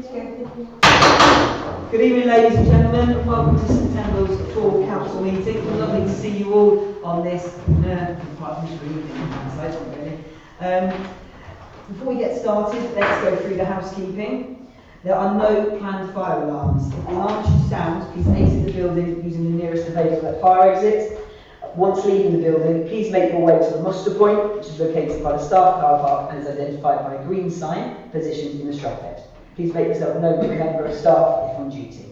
Good evening, ladies and gentlemen. Welcome to St Tendall's Full Council meeting. It's lovely to see you all on this quite miserable evening. Before we get started, let's go through the housekeeping. There are no planned fire alarms. If the alarm should sound, please exit the building using the nearest available fire exit. Once leaving the building, please make your way to the muster point, which is located by the staff car park and is identified by a green sign positioned in the shrub bed. Please make yourself known to a member of staff if on duty.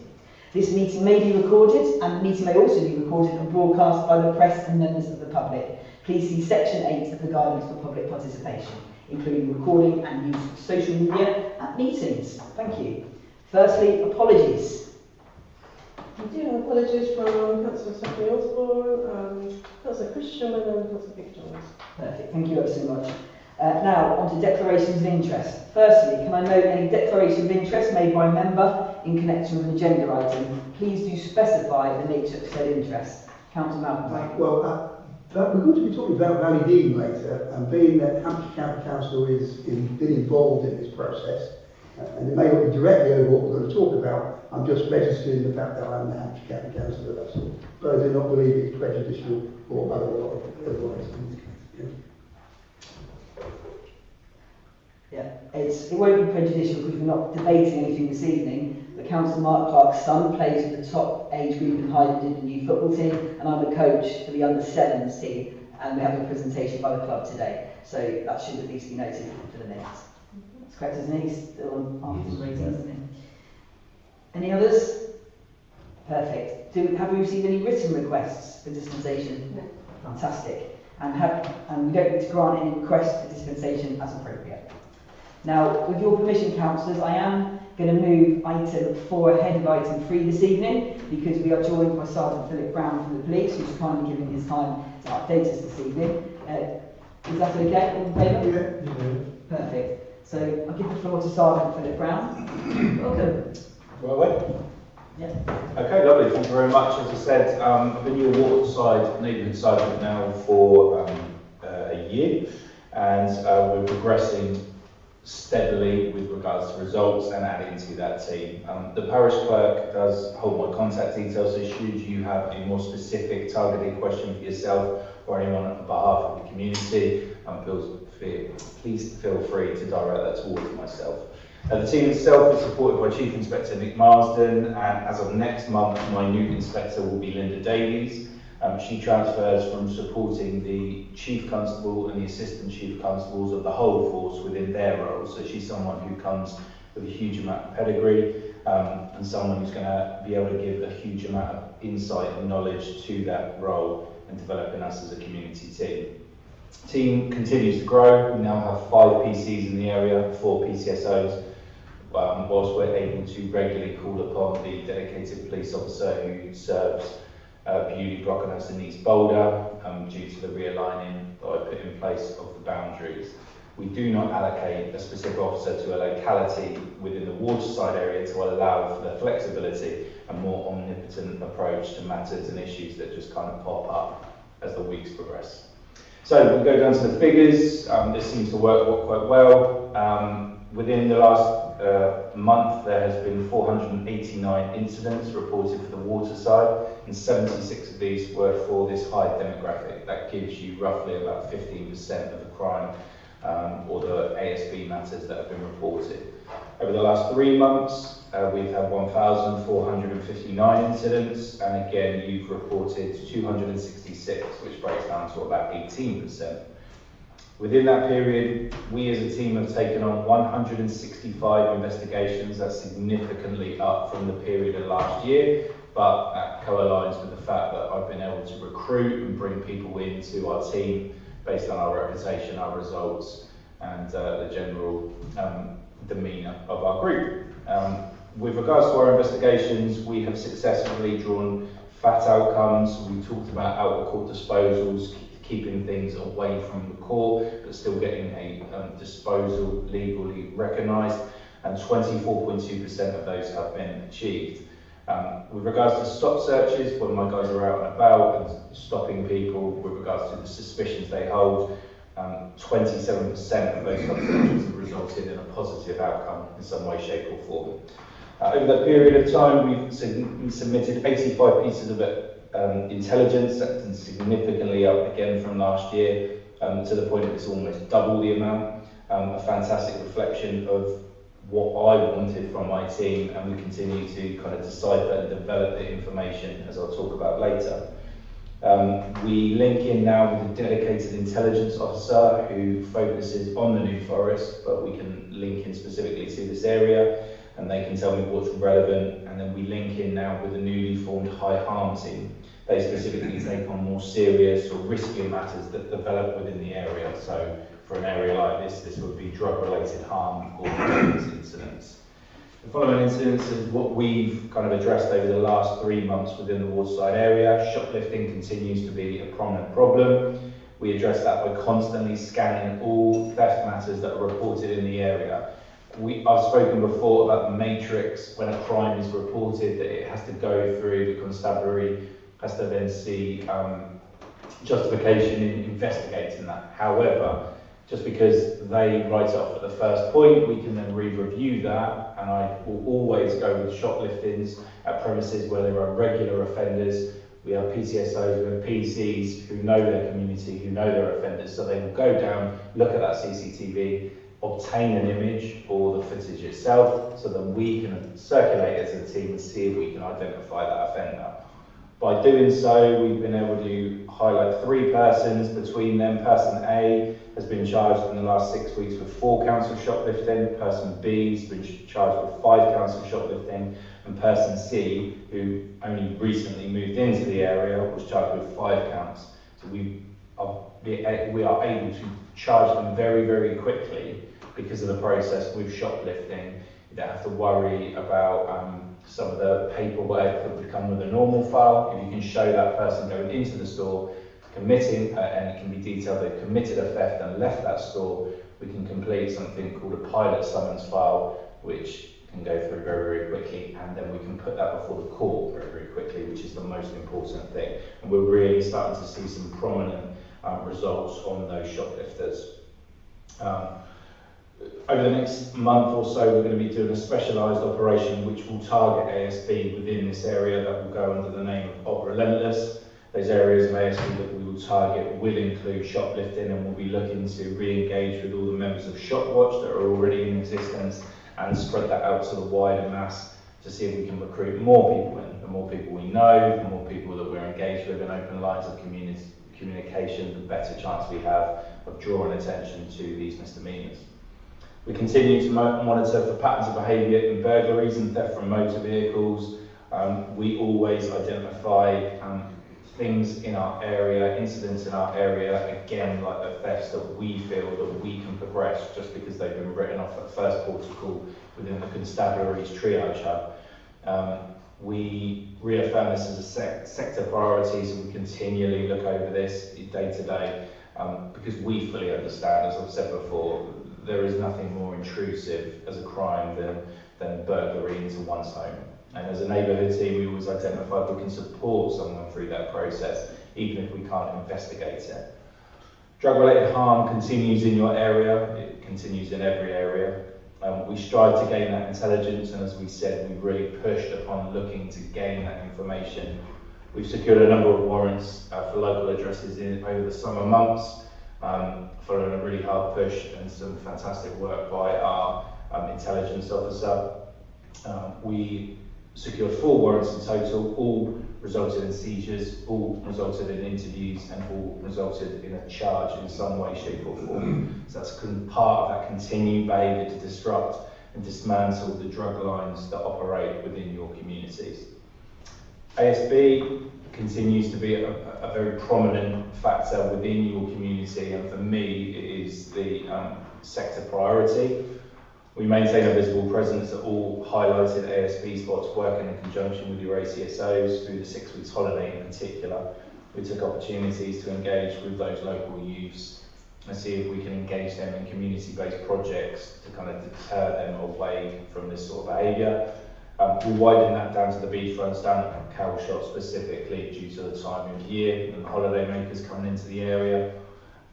This meeting may be recorded, and the meeting may also be recorded and broadcast by the press and members of the public. Please see Section 8 of the Guidance for Public Participation, including recording and use of social media at meetings. Thank you. Firstly, apologies. We do have apologies from Councillor Stephanie Osborne, Councillor Christian and Councillor Vic Jones. Perfect, thank you ever so much. Now, on to declarations of interest. Firstly, can I note any declaration of interest made by a member in connection with an agenda item? Please do specify the nature of said interest. Councillor Malcolm. Well, we're going to be talking about Valley Dean later, and being that Hampshire County Council has been involved in this process, and it may not be directly over what we're going to talk about, I'm just registering the fact that I'm the Hampshire County Councillor, that's all. But I do not believe it's prejudicial or otherwise. Yeah, it won't be prejudicial because we're not debating anything this evening, but Councillor Mark Clark's son plays for the top age group in Hythe Dibden youth football team, and I'm the coach for the under-7s team, and we have a presentation by the club today, so that should at least be noted for the minutes. That's correct, isn't it? He's still on after his ratings, isn't he? Any others? Perfect. Have we received any written requests for dispensation? No. Fantastic. And we don't need to grant any requests for dispensation as appropriate. Now, with your permission, councillors, I am going to move item 4 ahead of item 3 this evening because we are joined by Sergeant Philip Brown from the police, who's kindly given his time to update us this evening. Is that okay? All in favour? Yeah. Perfect. So I'll give the floor to Sergeant Philip Brown. Welcome. Well, Yeah. okay, lovely. Thank you very much. As I said, I've been your waterside neighbourhood sergeant now for a year, and we're progressing steadily with regards to results and adding to that team. The parish clerk does hold my contact details, so should you have a more specific targeted question for yourself or anyone on behalf of the community, please feel free to direct that towards myself. The team itself is supported by Chief Inspector Nick Marsden, and as of next month my new inspector will be Linda Davies. She transfers from supporting the Chief Constable and the Assistant Chief Constables of the whole force within their roles. So she's someone who comes with a huge amount of pedigree and someone who's going to be able to give a huge amount of insight and knowledge to that role and developing us as a community team. The team continues to grow. We now have 5 PCs in the area, 4 PCSOs, whilst we're able to regularly call upon the dedicated police officer who serves Bewley, Brockenhurst and East Boulder due to the realigning that I put in place of the boundaries. We do not allocate a specific officer to a locality within the waterside area to allow for the flexibility and more omnipotent approach to matters and issues that just kind of pop up as the weeks progress. So we go down to the figures. This seems to work quite well. Within the last month, there has been 489 incidents reported for the water side, and 76 of these were for this high demographic. That gives you roughly about 15% of the crime or the ASB matters that have been reported. Over the last 3 months, we've had 1,459 incidents, and again, you've reported 266, which breaks down to about 18%. Within that period, we as a team have taken on 165 investigations. That's significantly up from the period of last year, but that co-aligns with the fact that I've been able to recruit and bring people into our team based on our reputation, our results, and the general demeanour of our group. With regards to our investigations, we have successfully drawn fat outcomes. We talked about out-of-court disposals, keeping things away from the court, but still getting a disposal legally recognised, and 24.2% of those have been achieved. With regards to stop searches, when my guys are out and about and stopping people with regards to the suspicions they hold, 27% of those conversations have resulted in a positive outcome in some way, shape or form. Over that period of time, we've submitted 85 pieces of intelligence, that's significantly up again from last year, to the point that it's almost double the amount. A fantastic reflection of what I wanted from my team, and we continue to kind of decipher and develop the information, as I'll talk about later. We link in now with a dedicated intelligence officer who focuses on the New Forest, but we can link in specifically to this area, and they can tell me what's relevant. And then we link in now with a newly formed high harm team. They specifically take on more serious or riskier matters that develop within the area. So for an area like this would be drug-related harm or violence incidents. The following incidents is what we've kind of addressed over the last 3 months within the Waterside area. Shoplifting continues to be a prominent problem. We address that by constantly scanning all theft matters that are reported in the area. I've spoken before about the matrix. When a crime is reported, that it has to go through the constabulary, has to then see justification in investigating that. However, just because they write it off at the first point, we can then re-review that, and I will always go with shopliftings at premises where there are regular offenders. We have PCSOs, we have PCs who know their community, who know their offenders, so they will go down, look at that CCTV, obtain an image or the footage itself, so that we can circulate it as a team and see if we can identify that offender. By doing so, we've been able to highlight 3 persons. Between them, person A has been charged in the last 6 weeks with 4 counts of shoplifting, person B has been charged with 5 counts of shoplifting, and person C, who only recently moved into the area, was charged with 5 counts. So we are able to charge them very, very quickly because of the process with shoplifting. You don't have to worry about some of the paperwork that would come with a normal file. If you can show that person going into the store, committing, and it can be detailed they've committed a theft and left that store, we can complete something called a pilot summons file, which can go through very, very quickly, and then we can put that before the court very, very quickly, which is the most important thing. And we're really starting to see some prominent results on those shoplifters. Over the next month or so, we're going to be doing a specialised operation which will target ASB within this area, that will go under the name of Relentless. Those areas of ASB that we will target will include shoplifting, and we'll be looking to re-engage with all the members of Shopwatch that are already in existence and spread that out to the wider mass to see if we can recruit more people in. The more people we know, the more people that we're engaged with and open lines of communication, the better chance we have of drawing attention to these misdemeanours. We continue to monitor for patterns of behaviour in burglaries and theft from motor vehicles. We always identify things in our area, incidents in our area, again, like the thefts that we feel that we can progress just because they've been written off at first port of call within the constabulary's triage hub. We reaffirm this as a sector priority, so we continually look over this day to day, because we fully understand, as I've said before, there is nothing more intrusive as a crime than burglary into one's home. And as a neighbourhood team, we always identify if we can support someone through that process, even if we can't investigate it. Drug-related harm continues in your area, it continues in every area. We strive to gain that intelligence, and as we said, we've really pushed upon looking to gain that information. We've secured a number of warrants for local addresses over the summer months, following a really hard push and some fantastic work by our intelligence officer. We secured 4 warrants in total, all resulted in seizures, all resulted in interviews, and all resulted in a charge in some way, shape or form. So that's part of that continued behaviour to disrupt and dismantle the drug lines that operate within your communities. ASB continues to be a very prominent factor within your community, and for me it is the sector priority. We maintain a visible presence at all highlighted ASB spots, working in conjunction with your ACSOs through the 6 weeks holiday in particular. We took opportunities to engage with those local youths and see if we can engage them in community-based projects to kind of deter them away from this sort of behaviour. We widened that down to the beachfronts, down at Carroll Shop specifically due to the time of year and the holiday makers coming into the area.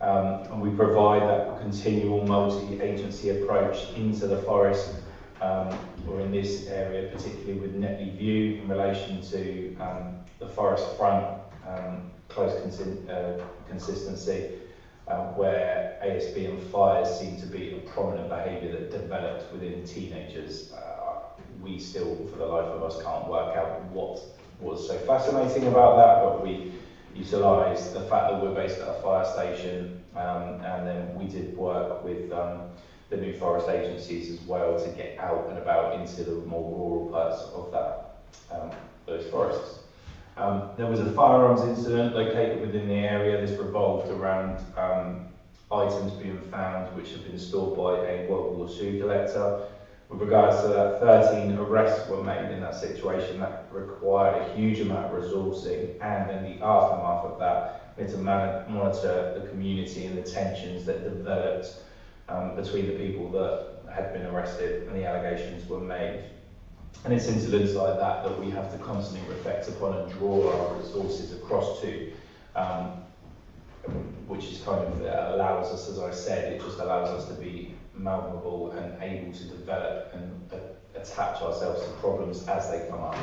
And we provide that continual multi-agency approach into the forest, or in this area, particularly with Netley View in relation to the forest front, close consistency, where ASB and fires seem to be a prominent behaviour that developed within teenagers. We still, for the life of us, can't work out what was so fascinating about that, but we utilised the fact that we're based at a fire station, and then we did work with the New Forest agencies as well to get out and about into the more rural parts of that those forests. There was a firearms incident located within the area. This revolved around items being found which have been stored by a World War II collector. With regards to that, 13 arrests were made in that situation. That required a huge amount of resourcing, and in the aftermath of that, we had to monitor the community and the tensions that developed between the people that had been arrested and the allegations were made. And it's incidents like that that we have to constantly reflect upon and draw our resources across to, which is kind of allows us, as I said, it just allows us to be malleable and able to develop and attach ourselves to problems as they come up.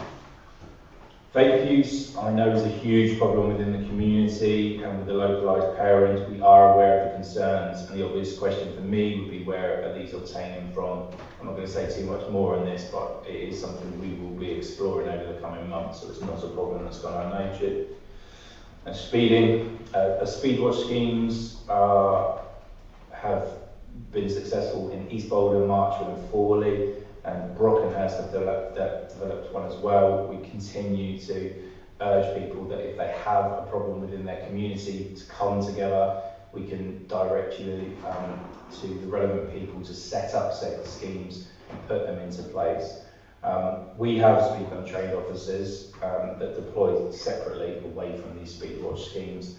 Vape use, I know, is a huge problem within the community, and with the localised parents, we are aware of the concerns, and the obvious question for me would be, where are these obtaining from? I'm not going to say too much more on this, but it is something we will be exploring over the coming months, so it's not a problem that's gone unnatured. And speeding, speed watch schemes have been successful in East Boulder, Marchwood and Forley, and Brockenhurst have developed one as well. We continue to urge people that if they have a problem within their community to come together. We can direct you to the relevant people to set up said schemes and put them into place. We have speed gun trained officers that deploy separately away from these speed watch schemes.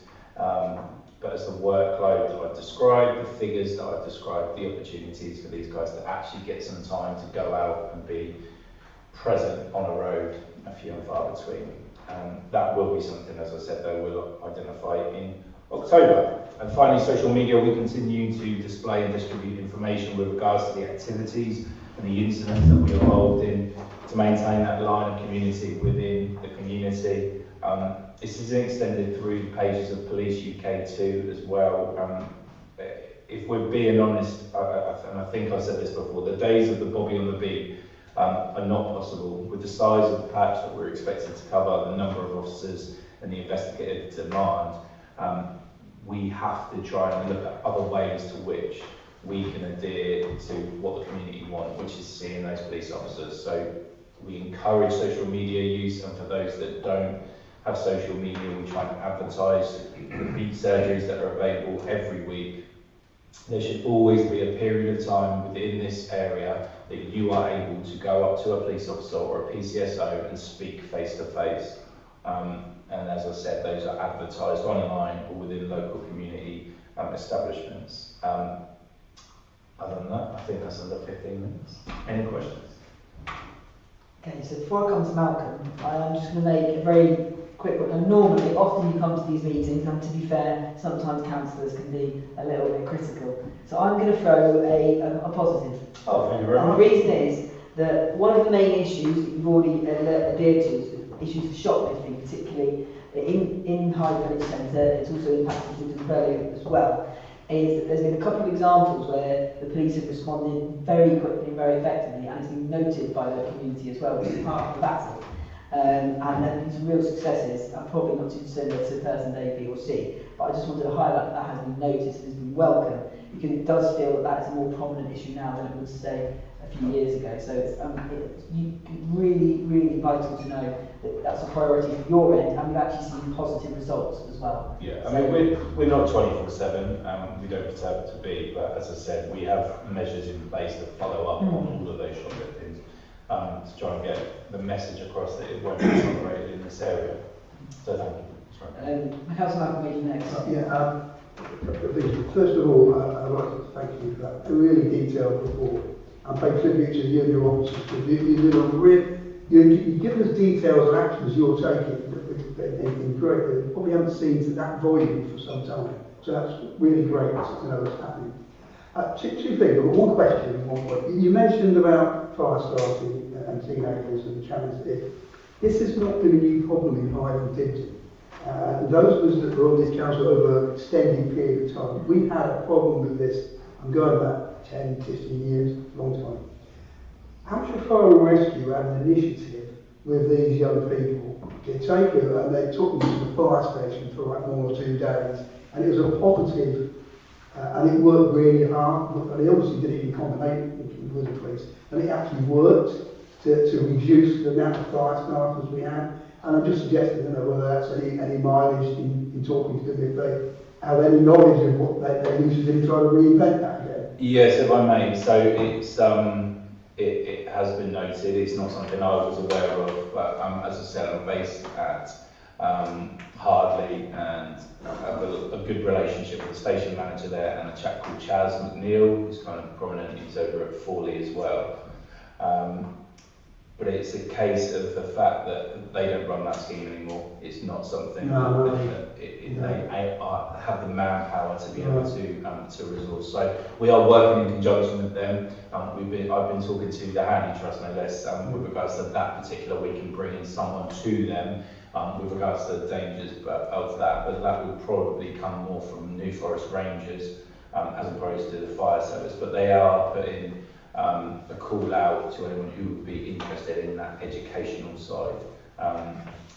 But as the workload that I've described, the figures that I've described, the opportunities for these guys to actually get some time to go out and be present on a road, a few and far between. That will be something, as I said, though, we'll identify in October. And finally, social media, we continue to display and distribute information with regards to the activities and the incidents that we are involved in to maintain that line of community within the community. This is extended through the pages of Police UK too as well. If we're being honest, and I think I said this before, the days of the Bobby on the beat are not possible. With the size of the patch that we're expected to cover, the number of officers and the investigative demand, we have to try and look at other ways to which we can adhere to what the community want, which is seeing those police officers. So we encourage social media use, and for those that don't have social media, we try and advertise the beat surgeries that are available every week. There should always be a period of time within this area that you are able to go up to a police officer or a PCSO and speak face to face. And as I said, those are advertised online or within local community establishments. Other than that, I think that's under 15 minutes. Any questions? Okay, so before I come to Malcolm, I'm just going to make a very quick one. And normally, often you come to these meetings, and to be fair, sometimes councillors can be a little bit critical. So I'm going to throw a positive. Oh, thank you very much. And the reason is that one of the main issues that you've already adhered to is issues of shoplifting, particularly in Hythe Village Centre. It's also impacted Dibden Parish as well. Is that there's been a couple of examples where the police have responded very quickly and very effectively, and it's been noted by the community as well, which is part of the battle. And there have been some real successes, and probably not too similar to person A, B or C, but I just wanted to highlight that has been noticed and has been welcome, because it does feel that that's a more prominent issue now than it was, say, a few years ago. So it's really, really vital to know that that's a priority for your end, and we've actually seen positive results as well. Yeah, I mean, we're not 24/7, we don't pretend to be, but as I said, we have measures in place to follow up on all of those shopliftings to try and get the message across that it won't be tolerated in this area. So thank you. Councillor Malcolm, you next. First of all, I'd like to thank you for that really detailed report, and pay tribute to you and your officers, because you've given us details and actions you're taking in great, probably haven't seen to that volume for some time. So that's really great to know what's happening. Two things, but one question and one point. You mentioned about fire starting and teenagers and the challenge that this has not been a new problem in Hythe Dibden. Those of us that were on this council over an extended period of time, we've had a problem with this. I'm going back 10, 15 years, a long time. Hampshire Fire and Rescue had an initiative with these young people. They take them and they took them to the fire station for like 1 or 2 days, and it was a positive, and it worked really hard. And they obviously did it in combination with the police, and it actually worked to reduce the amount of fire starters we had. And I'm just suggesting, I don't know whether that's any mileage in talking to them, if they have any knowledge of what they used to do to try to reinvent that again. Yes, if I may. So it's it has been noted. It's not something I was aware of, but as I said, I'm based at Hardley and have a good relationship with the station manager there and a chap called Chaz McNeil, who's kind of prominent. He's over at Forley as well. But it's a case of the fact that they don't run that scheme anymore. It's not something they have the manpower to be able to resource. So we are working in conjunction with them. I've been talking to the Handy Trust no less with regards to that particular week and bringing someone to them with regards to the dangers of that. But that would probably come more from New Forest Rangers as opposed to the fire service. But they are putting a call out to anyone who would be interested in that educational side.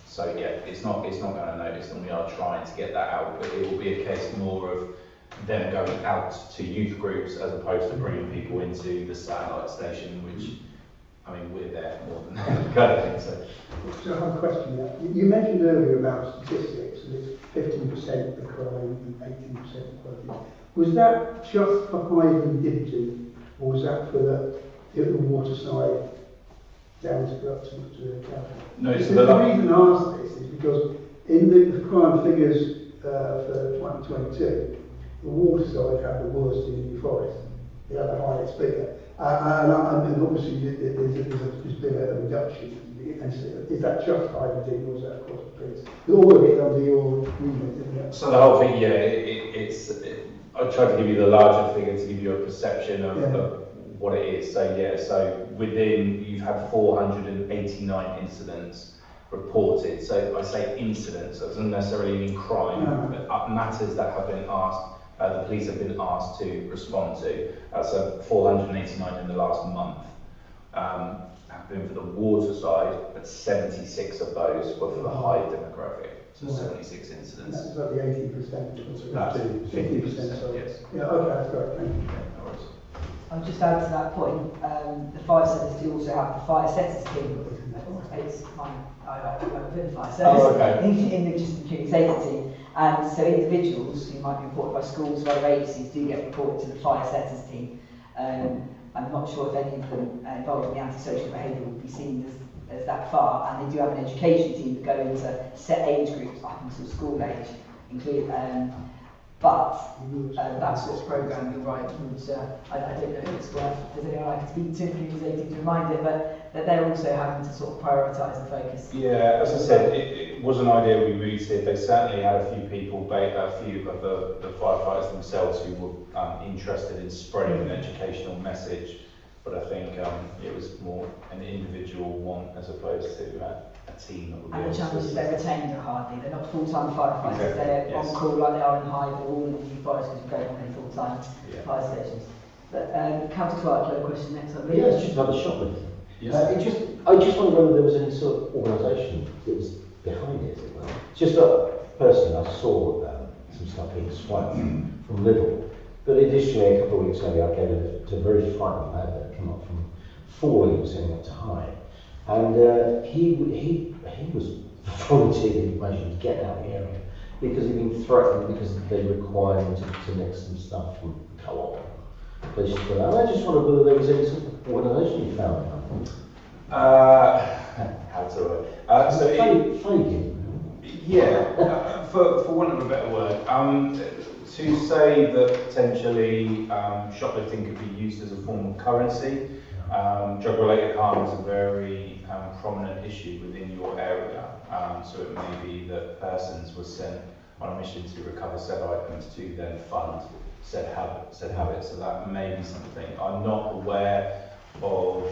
So yeah, it's not going to notice, and we are trying to get that out, but it will be a case more of them going out to youth groups as opposed to bringing people into the satellite station, which, I mean, we're there more than that kind of thing. So I have a question there. You mentioned earlier about statistics, and it's 15% of crime and 18% of crime. Was that just for Hythe and Dibden? Or was that for the water side down to the county? No, the reason I ask this is because in the crime figures for 2022, the water side had the worst in New Forest. They had the highest figure. And obviously there's been a reduction. Is that just Hythe Dibden, or is that across the piece? All of it under your remit, isn't it? So the whole thing, yeah, I tried to give you the larger figure to give you a perception of what it is. So yeah, so within, you've had 489 incidents reported. So I say incidents, that doesn't necessarily mean crime, but matters that have been asked, the police have been asked to respond to. So 489 in the last month have been for the water side, but 76 of those were for the Hythe demographic. So 76 incidents. That's about the 18%. That's 50%. So. Yes. Yeah, okay, that's great. Thank you. No worries. I'll just add to that point, the fire service do also have the fire setters team. It's fine, I work within the fire service in the just community safety team. And so individuals who might be reported by schools or other agencies do get reported to the fire setters team. I'm not sure if any of them involved in the antisocial behaviour will be seen as that far, and they do have an education team that go into set age groups up until school age, including but that sort of programme, you're right, would, I don't know if it's worth, does anyone like to speak to community to remind it, but that they're also having to sort of prioritise the focus. Yeah, as I said, it was an idea we mooted. They certainly had a few people, a few of the firefighters themselves who were interested in spreading an educational message, but I think it was more an individual one as opposed to a team that would be. And the challenge is they're retained at Hardley. They're not full-time firefighters. Exactly, they're yes. on call like they are in Hythe. They're all in the New Forest because we don't have any full-time fire stations. But Councillor Clark, you had a question next, I believe. Yeah, it's just about the shoplifting. Yes. I just wonder whether there was any sort of organisation that was behind it. Just that personally, I saw some stuff being swiped from Lidl. But additionally, a couple of weeks earlier, I gave it to a very frightened lad that came up from Forley, was heading up to Hythe. And he was volunteering information to get out of the area because he'd been threatened because they required him to mix some stuff from co-op. And I just wondered whether there was any sort of organisation you found. How to Fagin. Yeah, for want of a better word, to say that potentially shoplifting could be used as a form of currency. Drug-related harm is a very prominent issue within your area, so it may be that persons were sent on a mission to recover said items to then fund said habit. So that may be something. I'm not aware of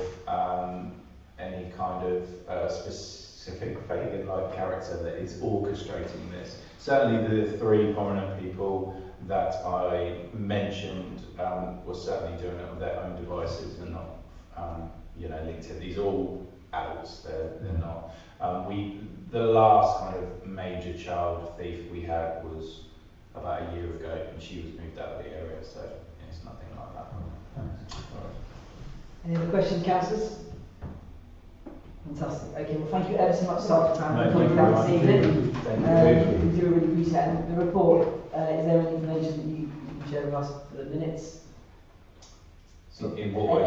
any kind of specific Fagin-like character that is orchestrating this. Certainly the three prominent people that I mentioned were certainly doing it on their own devices and not linked in. These are all adults, they're not. The last kind of major child thief we had was about a year ago, and she was moved out of the area, so it's nothing like that. Thanks. Any other questions, councillors? Fantastic. Okay, well, thank you ever so much, staff, for coming down this evening. We do really appreciate the report. Is there any information that you can share with us for the minutes? In what way?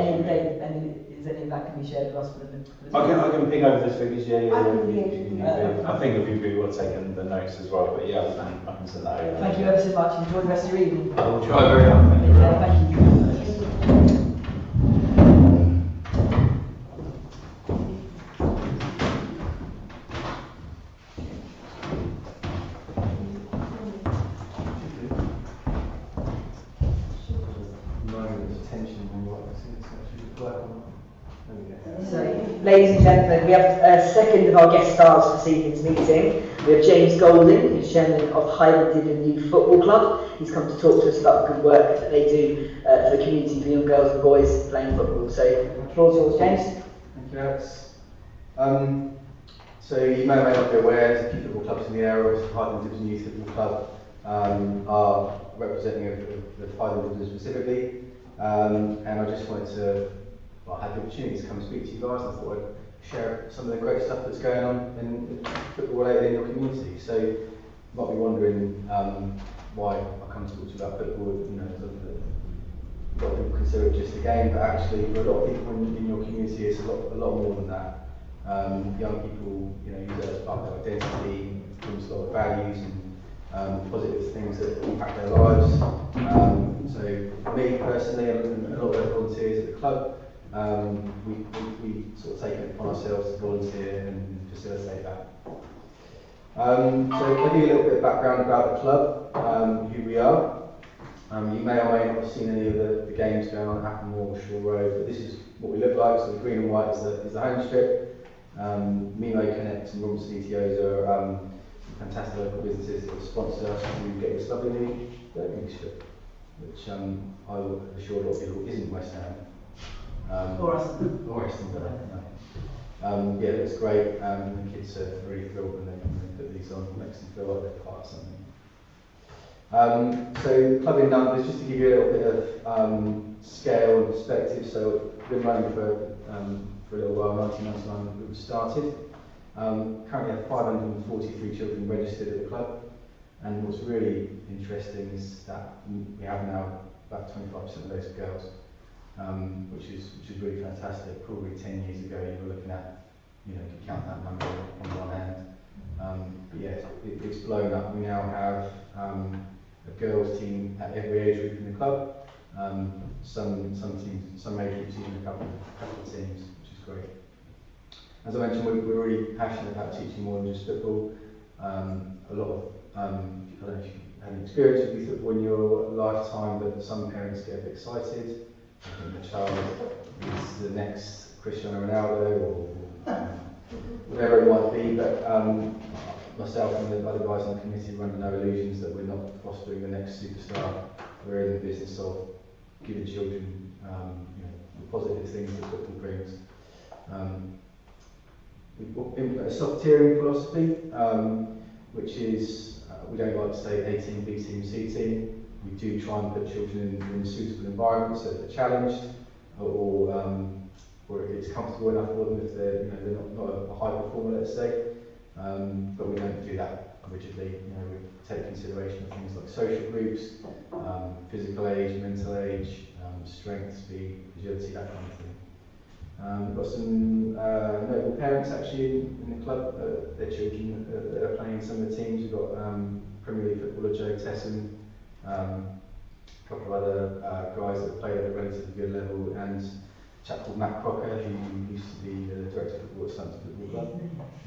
Is any of that can be shared with us for the minutes? I can ping over those figures, I can I think a few people have taken the notes as well, but yeah, I can send that over. Thank you ever so much. Enjoy the rest of your evening. I will try very hard. Thank you very much. Thank you. So, ladies and gentlemen, we have a second of our guest stars for this evening's meeting. We have James Golding, who's chairman of Hythe Dibden Youth Football Club. He's come to talk to us about the good work that they do for the community, for young girls and boys playing football. So, the floor is yours, James. Thank you, Alex. So you may or may not be aware, there's a few football clubs in the area. Hythe Dibden Youth Football Club are representing of Hythe Dibden specifically, and I just wanted to had the opportunity to come and speak to you guys, and I thought I'd share some of the great stuff that's going on in football related in your community. So you might be wondering why I come to talk to you about football. A lot of people consider it just a game, but actually for a lot of people in your community it's a lot more than that. Young people use it as part of their identity, brings a lot of values and positive things that impact their lives. So for me personally and a lot of the volunteers at the club, we sort of take it upon ourselves to volunteer and facilitate that. So I'll give you a little bit of background about the club, who we are. You may or may not have seen any of the games going on at Applemore or Shore Road, but this is what we look like. So the green and white is the home strip. Mimo Connect and Robinson ETOs are fantastic local businesses that sponsor us to get this lovely new Birmingham strip, which I will assure a lot of people isn't West Ham. Or Aston. Yeah, it looks great. The kids are really thrilled when they put these on. It makes them feel like they're part of something. So, club in numbers, just to give you a little bit of scale and perspective. So, we've been running for a little while, 1999 when we started. Currently have 543 children registered at the club. And what's really interesting is that we have now about 25% of those girls. Which is really fantastic. Probably 10 years ago you were looking at, you could count that number on one hand. But yeah, it's blown up. We now have a girls team at every age group in the club. Some teams, some age groups even a couple of teams, which is great. As I mentioned, we're really passionate about teaching more than just football. A lot of, I don't know if you have any experience with football in your lifetime, but some parents get a bit excited. I think the child is the next Cristiano Ronaldo or whatever it might be, but myself and the other guys on the committee are under no illusions that we're not fostering the next superstar. We're in the business of giving children the positive things that football brings. We've implemented a soft tiering philosophy, which is, we don't like to say A team, B team, C team. We do try and put children in suitable environments so that they're challenged, or it's comfortable enough for them if they're not a high performer, let's say. But we don't do that rigidly. We take consideration of things like social groups, physical age, mental age, strength, speed, agility, that kind of thing. We've got some notable parents actually in the club. Their children that are playing in some of the teams. We've got Premier League footballer Joe Tesson. A couple of other guys that played at a relatively good level, and a chap called Matt Crocker, who used to be the director of football at Stunts Football Club.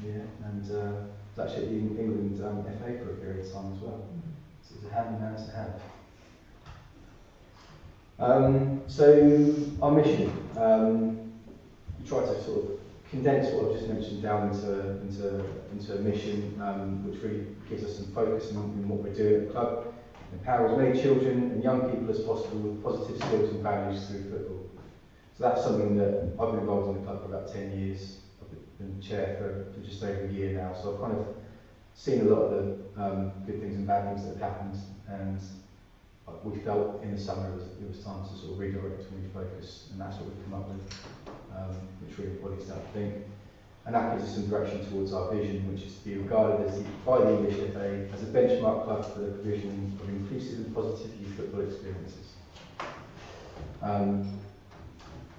Yeah, and was actually at the England FA for a period of time as well. So it's a handy man to have. So our mission, we try to sort of condense what I've just mentioned down into a mission, which really gives us some focus in what we're doing at the club. Empower as many children and young people as possible with positive skills and values through football. So that's something that I've been involved in the club for about 10 years. I've been chair for just over a year now, so I've kind of seen a lot of the good things and bad things that have happened, and we felt in the summer it was time to sort of redirect and refocus, and that's what we've come up with, which really embodies that, I think. And that gives us some direction towards our vision, which is to be regarded as by the English FA as a benchmark club for the provision of inclusive and positive youth football experiences.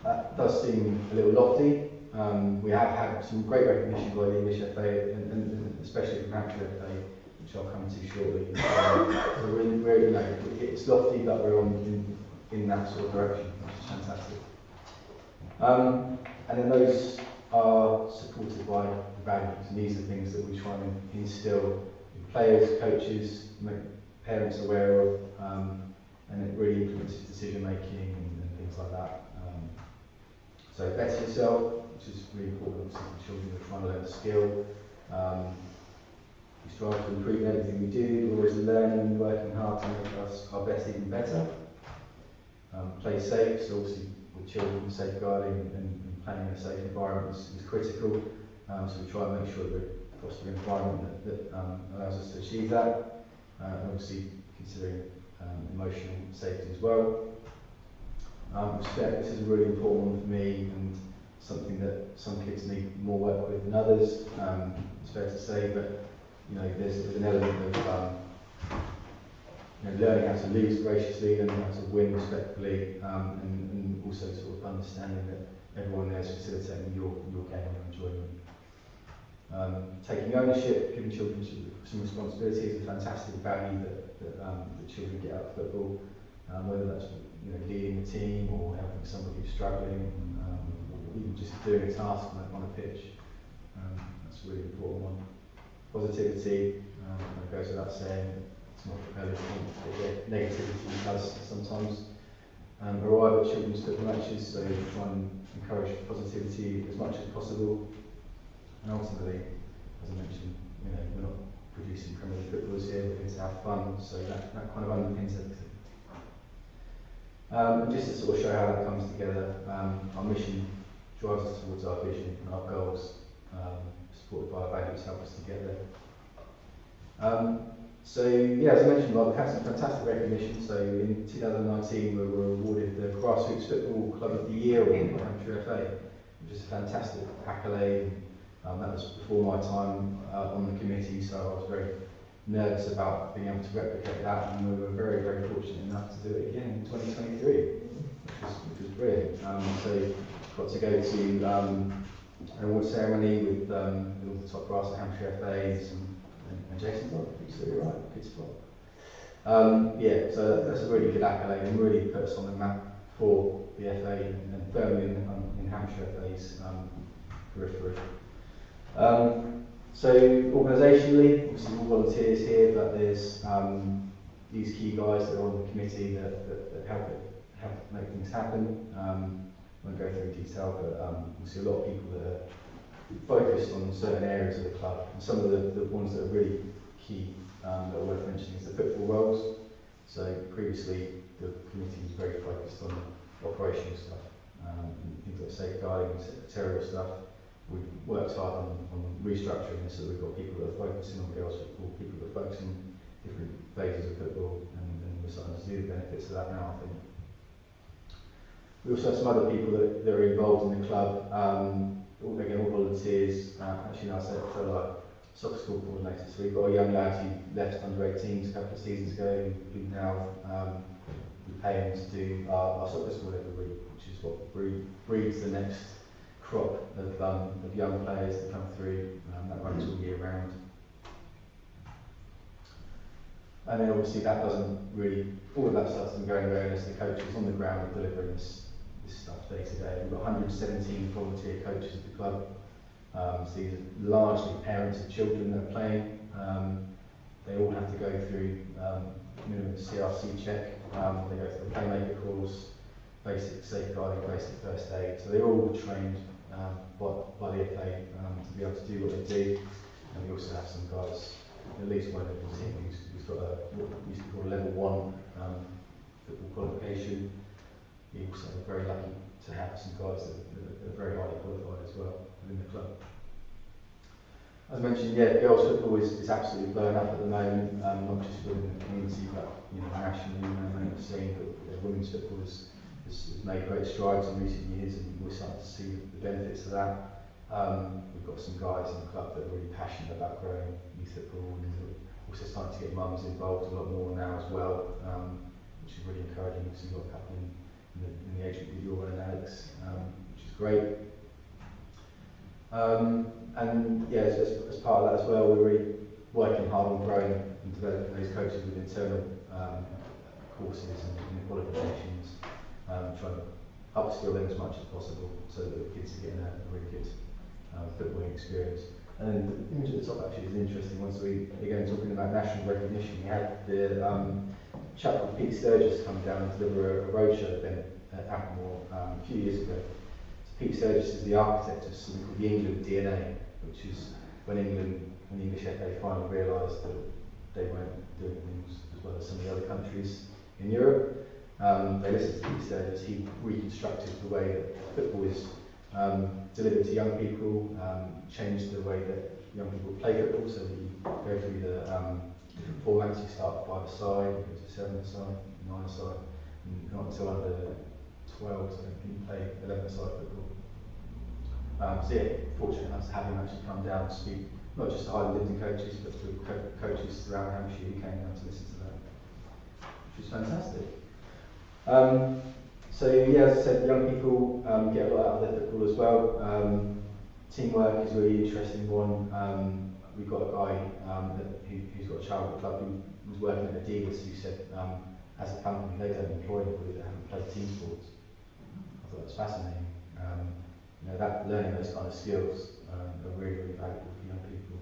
That does seem a little lofty. We have had some great recognition by the English FA, and especially from Hampshire FA, which I'll come to shortly. So we're, you know, it's lofty, but we're on in that sort of direction, which is fantastic. And then those are supported by values, and these are things that we try and instill in players, coaches, make parents aware of, and it really influences decision making and things like that. So better yourself, which is really important for children who are trying to learn a skill. We strive to improve in everything we do. We're always learning and working hard to make us our best even better. Play safe, so obviously with children, safeguarding and planning a safe environment is critical. So we try and make sure that we're fostering an environment that allows us to achieve that. And obviously considering emotional safety as well. Respect, this is a really important one for me, and something that some kids need more work with than others. It's fair to say, but you know, there's an element of you know, learning how to lose graciously, learning how to win respectfully, and also sort of understanding that everyone there is facilitating your game and enjoyment. Taking ownership, giving children some responsibility is a fantastic value that children get out of football, whether that's, you know, leading a team or helping somebody who's struggling, or even just doing a task on a pitch. That's a really important one. Positivity, it goes without saying, it's not elegant, but negativity does sometimes arrive at children's football matches, so try and encourage positivity as much as possible. And ultimately, as I mentioned, you know, we're not producing criminal footballers here, we're here to have fun, so that kind of underpins everything. And just to sort of show how that comes together, our mission drives us towards our vision, and our goals, supported by our values, help us to get there. So yeah, as I mentioned, we've had some fantastic recognition. So in 2019 we were awarded the Grassroots Football Club of the Year award by Hampshire FA, which is a fantastic accolade. That was before my time on the committee, so I was very nervous about being able to replicate that, and we were very, very fortunate enough to do it again in 2023, which was brilliant. So got to go to an award ceremony with all the top brass at Hampshire FA and Jason's on, so you're right, good spot. Yeah, so that's a really good accolade and really put us on the map for the FA and firmly in Hampshire FA's periphery. So organisationally, obviously all volunteers here, but there's these key guys that are on the committee that help make things happen. I won't go through detail, but we see a lot of people that are focused on certain areas of the club. And some of the ones that are really key that are worth mentioning is the football roles. So previously the committee was very focused on operational stuff, things like safeguarding and secretarial stuff. We've worked hard on restructuring this, so we've got people that are focusing on girls football, people that are focusing on different phases of football, and we're starting to see the benefits of that now, I think. We also have some other people that are involved in the club, again, all volunteers. Actually, now I said like soccer school coordinator, so we've got a young lad who left under 18s a couple of seasons ago, who now we pay him to do our soccer school every week, which is what breeds the next crop of young players that come through. That runs all year round. And then obviously that doesn't really, all of that stuff doesn't go anywhere unless the coaches on the ground are delivering this stuff day to day. We've got 117 volunteer coaches at the club. So these are largely parents of children that are playing. They all have to go through minimum CRC check. They go through the playmaker course, basic safeguarding, basic first aid. So they're all trained by the FA to be able to do what they do. And we also have some guys, at least one of the team who's got what we used to call a level 1 football qualification. We also are very lucky to have some guys that are very highly qualified as well within the club. As I mentioned, yeah, girls football is absolutely blowing up at the moment, not just within the community, but nationally. You know, seeing that women's football has made great strides in recent years, and we're starting to see the benefits of that. We've got some guys in the club that are really passionate about growing youth football, and we're also starting to get mums involved a lot more now as well, which is really encouraging. So we've got a couple in the age group with your and Alex, which is great. And yeah, as part of that as well, we're really working hard on growing and developing those coaches with internal courses and qualifications, trying to upskill them as much as possible so that the kids are getting a really good footballing experience. And then the image at the top actually is an interesting one. So we, again, talking about national recognition, we had the chap called Pete Sturgis come down and deliver a roadshow event at Applemore a few years ago. Pete Sturgis is the architect of something called the England DNA, which is when the English FA finally realised that they weren't doing things as well as some of the other countries in Europe. They listened to Pete Sturgis. He reconstructed the way that football is delivered to young people, changed the way that young people play football, so that you go through the different formats. You start 5-a-side, you go to 7-a-side, 9-a-side, and not until under 12, so you can play 11-a-side football. So yeah, fortunate enough to have him actually come down to speak, not just to Hythe Dibden coaches, but to coaches throughout Hampshire who came down to listen to that, which was fantastic. So yeah, as I said, young people get a lot out of their football as well. Teamwork is a really interesting one. We've got a guy who's got a child at the club who was working at Adidas who said, as a company, they don't employ anybody that haven't played team sports. I thought it was fascinating. That learning those kind of skills are really, really valuable for young people.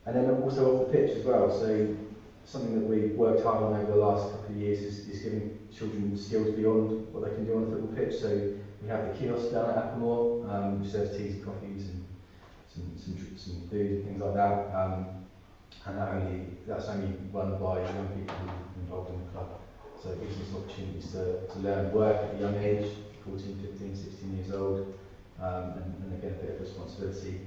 And then also off the pitch as well. So something that we've worked hard on over the last couple of years is giving children skills beyond what they can do on the football pitch. So we have the kiosk down at Applemore, which serves teas and coffees and some food and things like that. And that's only run by young people involved in the club. So it gives us opportunities to learn work at a young age, 14, 15, 16 years old, and again a bit of responsibility.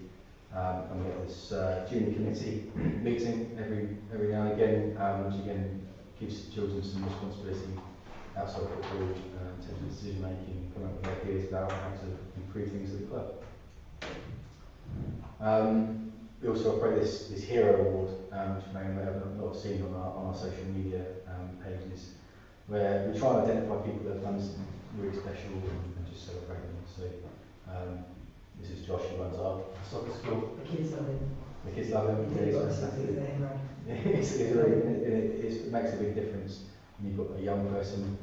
And we have this junior committee meeting every now and again, which again gives children some responsibility outside football in terms of decision making, coming up with ideas about how to improve things at the club. We also operate this Hero Award, which you may or may not have seen on our social media pages, where we try and identify people that have done something really special and just celebrate them. So this is Josh, who runs our soccer school. The kids love him. The kids love him. Yeah, It's got fantastic. it It makes a big difference when you've got a young person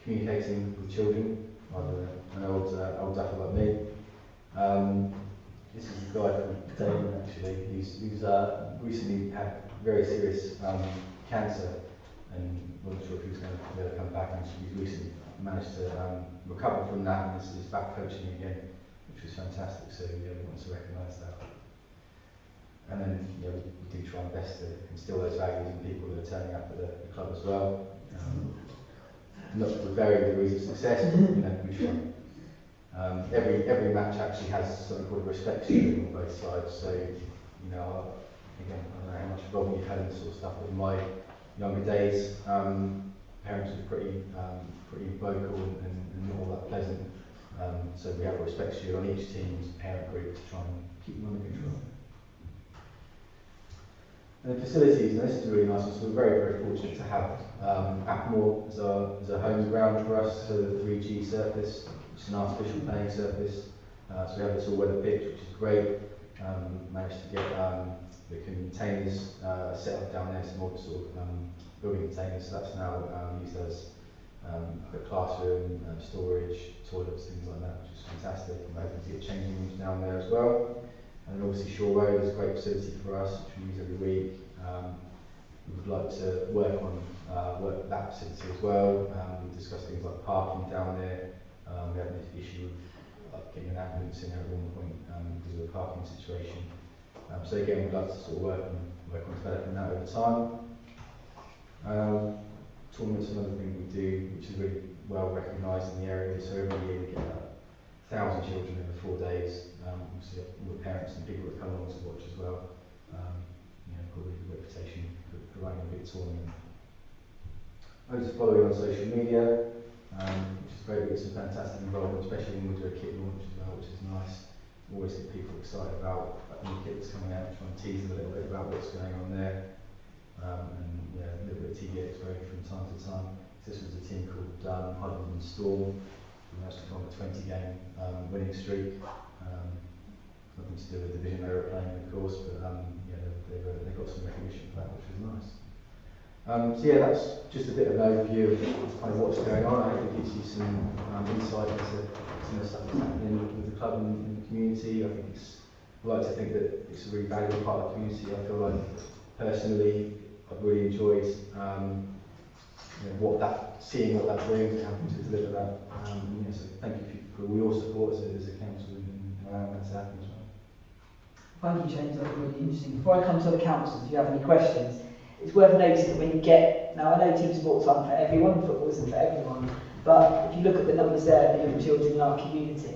communicating with children, rather than an old duffer like me. This is a guy from Damon, actually. He's recently had very serious cancer, and wasn't sure if he was going to be able to come back, and he's recently managed to recover from that, and is back coaching again, which was fantastic. So yeah, we want to recognise that. And then we do try our best to instill those values in people that are turning up at the club as well. Not with varying degrees of success, but we try. Every match actually has something called a respect stream on both sides. So again, I don't know how much involvement you've had in this sort of stuff, but in my younger days, parents were pretty vocal and not all that pleasant. So we have a respect shield on each team's parent group to try and keep them under control. And the facilities, and this is really nice, so we're very, very fortunate to have Applemore as a home ground for us, so the 3G surface, which is an artificial playing surface. So we have this all-weather pitch, which is great. Managed to get the containers set up down there, some more sort of building containers, so that's now used as a classroom, storage, toilets, things like that, which is fantastic. And we're hoping to get changing rooms down there as well. And obviously Shore Road is a great facility for us, which we use every week. We would like to work on that facility as well. We discussed things like parking down there. We had an issue with getting an ambulance in there at one point because of the parking situation. So again, we'd like to sort of work on developing that over time. Tournaments are another thing we do, which is really well recognised in the area. So every year we get about 1,000 children over 4 days. Obviously all the parents and people that come along to watch as well. Probably a good reputation for running a big tournament. Loads of following on social media, which is great. We get some fantastic involvement, especially when we do a kit launch as well, which is nice. Always get people excited about new kits coming out, trying to tease them a little bit about what's going on there. A little bit of TV exposure from time to time. This was a team called Hythe Dibden Storm, who actually on a 20-game winning streak. Nothing to do with the division they were playing, of course, but they got some recognition for that, which was nice. That's just a bit of an overview of kind of what's going on. I hope it gives you some insight into some of the stuff that's happening with the club and in the community. I like to think that it's a really valuable part of the community. I feel like personally I've really enjoyed seeing what that brings and having to deliver that. So thank you for all your support as a council and allowing that to happen as well. Thank you, James. That's really interesting. Before I come to the council, if you have any questions, it's worth noting that when you get, now I know team sports aren't for everyone, football isn't for everyone, but if you look at the numbers there of the young children in our community,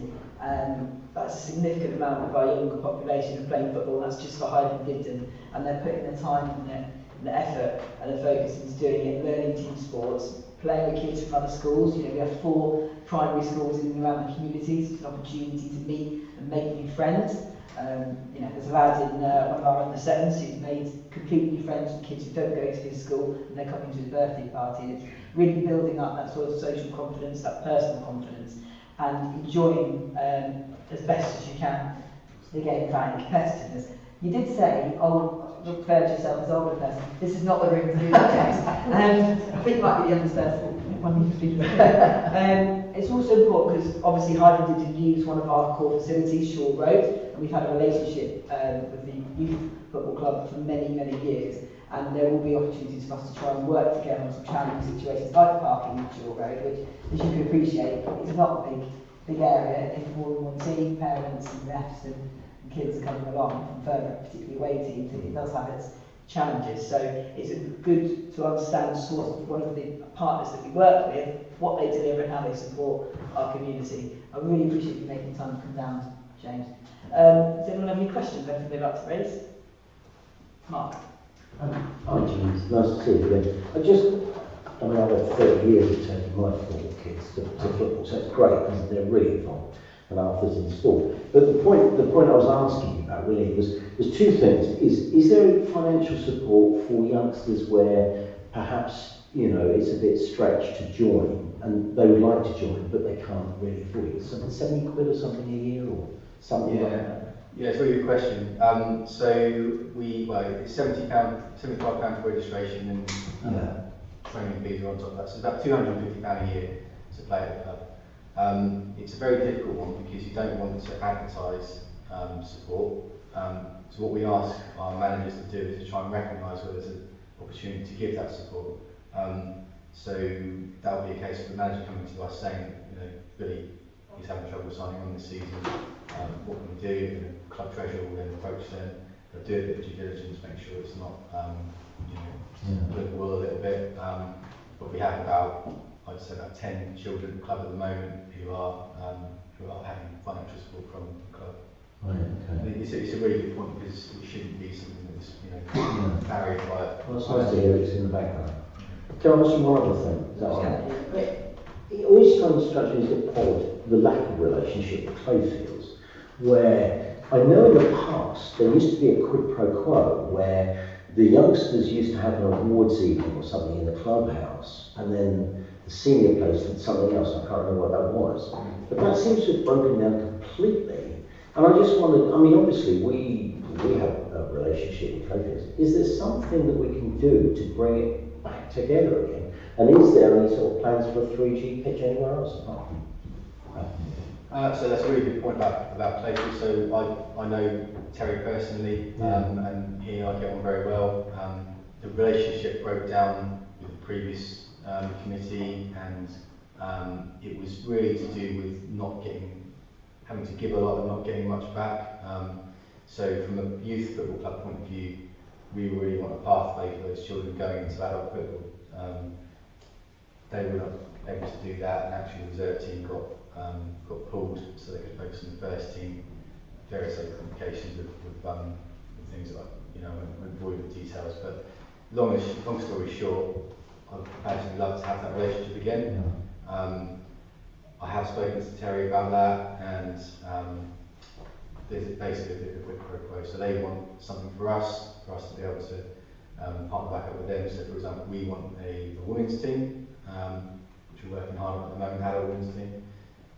that's a significant amount of our younger population are playing football, and that's just for Hythe Dibden, and they're putting their time and their effort and their focus into doing it, learning team sports, playing with kids from other schools. We have 4 primary schools in and around the community, so it's an opportunity to meet and make new friends. There's a lad in one of our under 7s who's made complete new friends with kids who don't go to his school, and they're coming to his birthday party. And it's really building up that sort of social confidence, that personal confidence, and enjoying as best as you can the game plan and competitiveness. You did say, refer to yourself as older person. This is not the room to do that, James. I think you might be the youngest person. It's also important because obviously Hythe Dibden use one of our core facilities, Shore Road, and we've had a relationship with the youth football club for many, many years, and there will be opportunities for us to try and work together on some challenging situations like parking at Shore Road, which, as you can appreciate, is not a big area. If more than one team, parents and refs and kids are coming along from further, particularly away teams, it does have its challenges. So it's good to understand sort of one of the partners that we work with, what they deliver and how they support our community. I really appreciate you making time to come down, James. Does anyone have any questions, anything they'd like to raise? Mark. Hi James, nice to see you again. I've had 30 years of taking my 4 kids to football, so it's great because they're really involved and Arthur's in sport. But the point I was asking about really was 2 things. Is there financial support for youngsters where perhaps it's a bit stretched to join and they would like to join but they can't really afford it? So 70 quid or something a year or something like that? Yeah, it's a really good question. So it's £75 for registration and training fees are on top of that. So it's about £250 a year to play at the club. It's a very difficult one because you don't want to advertise support. So what we ask our managers to do is to try and recognise where there's an opportunity to give that support. So that would be a case of the manager coming to us saying, Billy, he's having trouble signing on this season. What can we do? And the club treasurer will then approach them. They'll do a bit of due diligence, make sure it's not, a little bit. But we have I'd say about 10 children at the club at the moment who are having financial support from the club. Right, okay. It's a really good point because it shouldn't be something that's carried by. Well, it's nice to hear it's in the background. Can I ask you one other thing? Is that right? It always strikes me as a bit odd, the lack of relationship with Clayfields, where I know in the past there used to be a quid pro quo where the youngsters used to have an awards evening or something in the clubhouse, and then the senior players did something else. I can't remember what that was. But that seems to have broken down completely. And I just wondered, obviously we have a relationship with Clayfields. Is there something that we can do to bring it back together again? And is there any sort of plans for a 3G pitch anywhere else? So that's a really good point about places. So I know Terry personally, and he and I get on very well. The relationship broke down with the previous committee, and it was really to do with having to give a lot and not getting much back. So from a youth football club point of view, we really want a pathway for those children going into adult football. They were not able to do that, and actually the reserve team got pulled so they could focus on the first team. Various other complications with things that I won't bore you with details, but long story short, I'd personally love to have that relationship again. I have spoken to Terry about that, and there's basically a bit of a quid pro quo. So they want something for us to be able to partner back up with them. So for example, we want a women's team, which we're working hard on at the moment, adult women's team.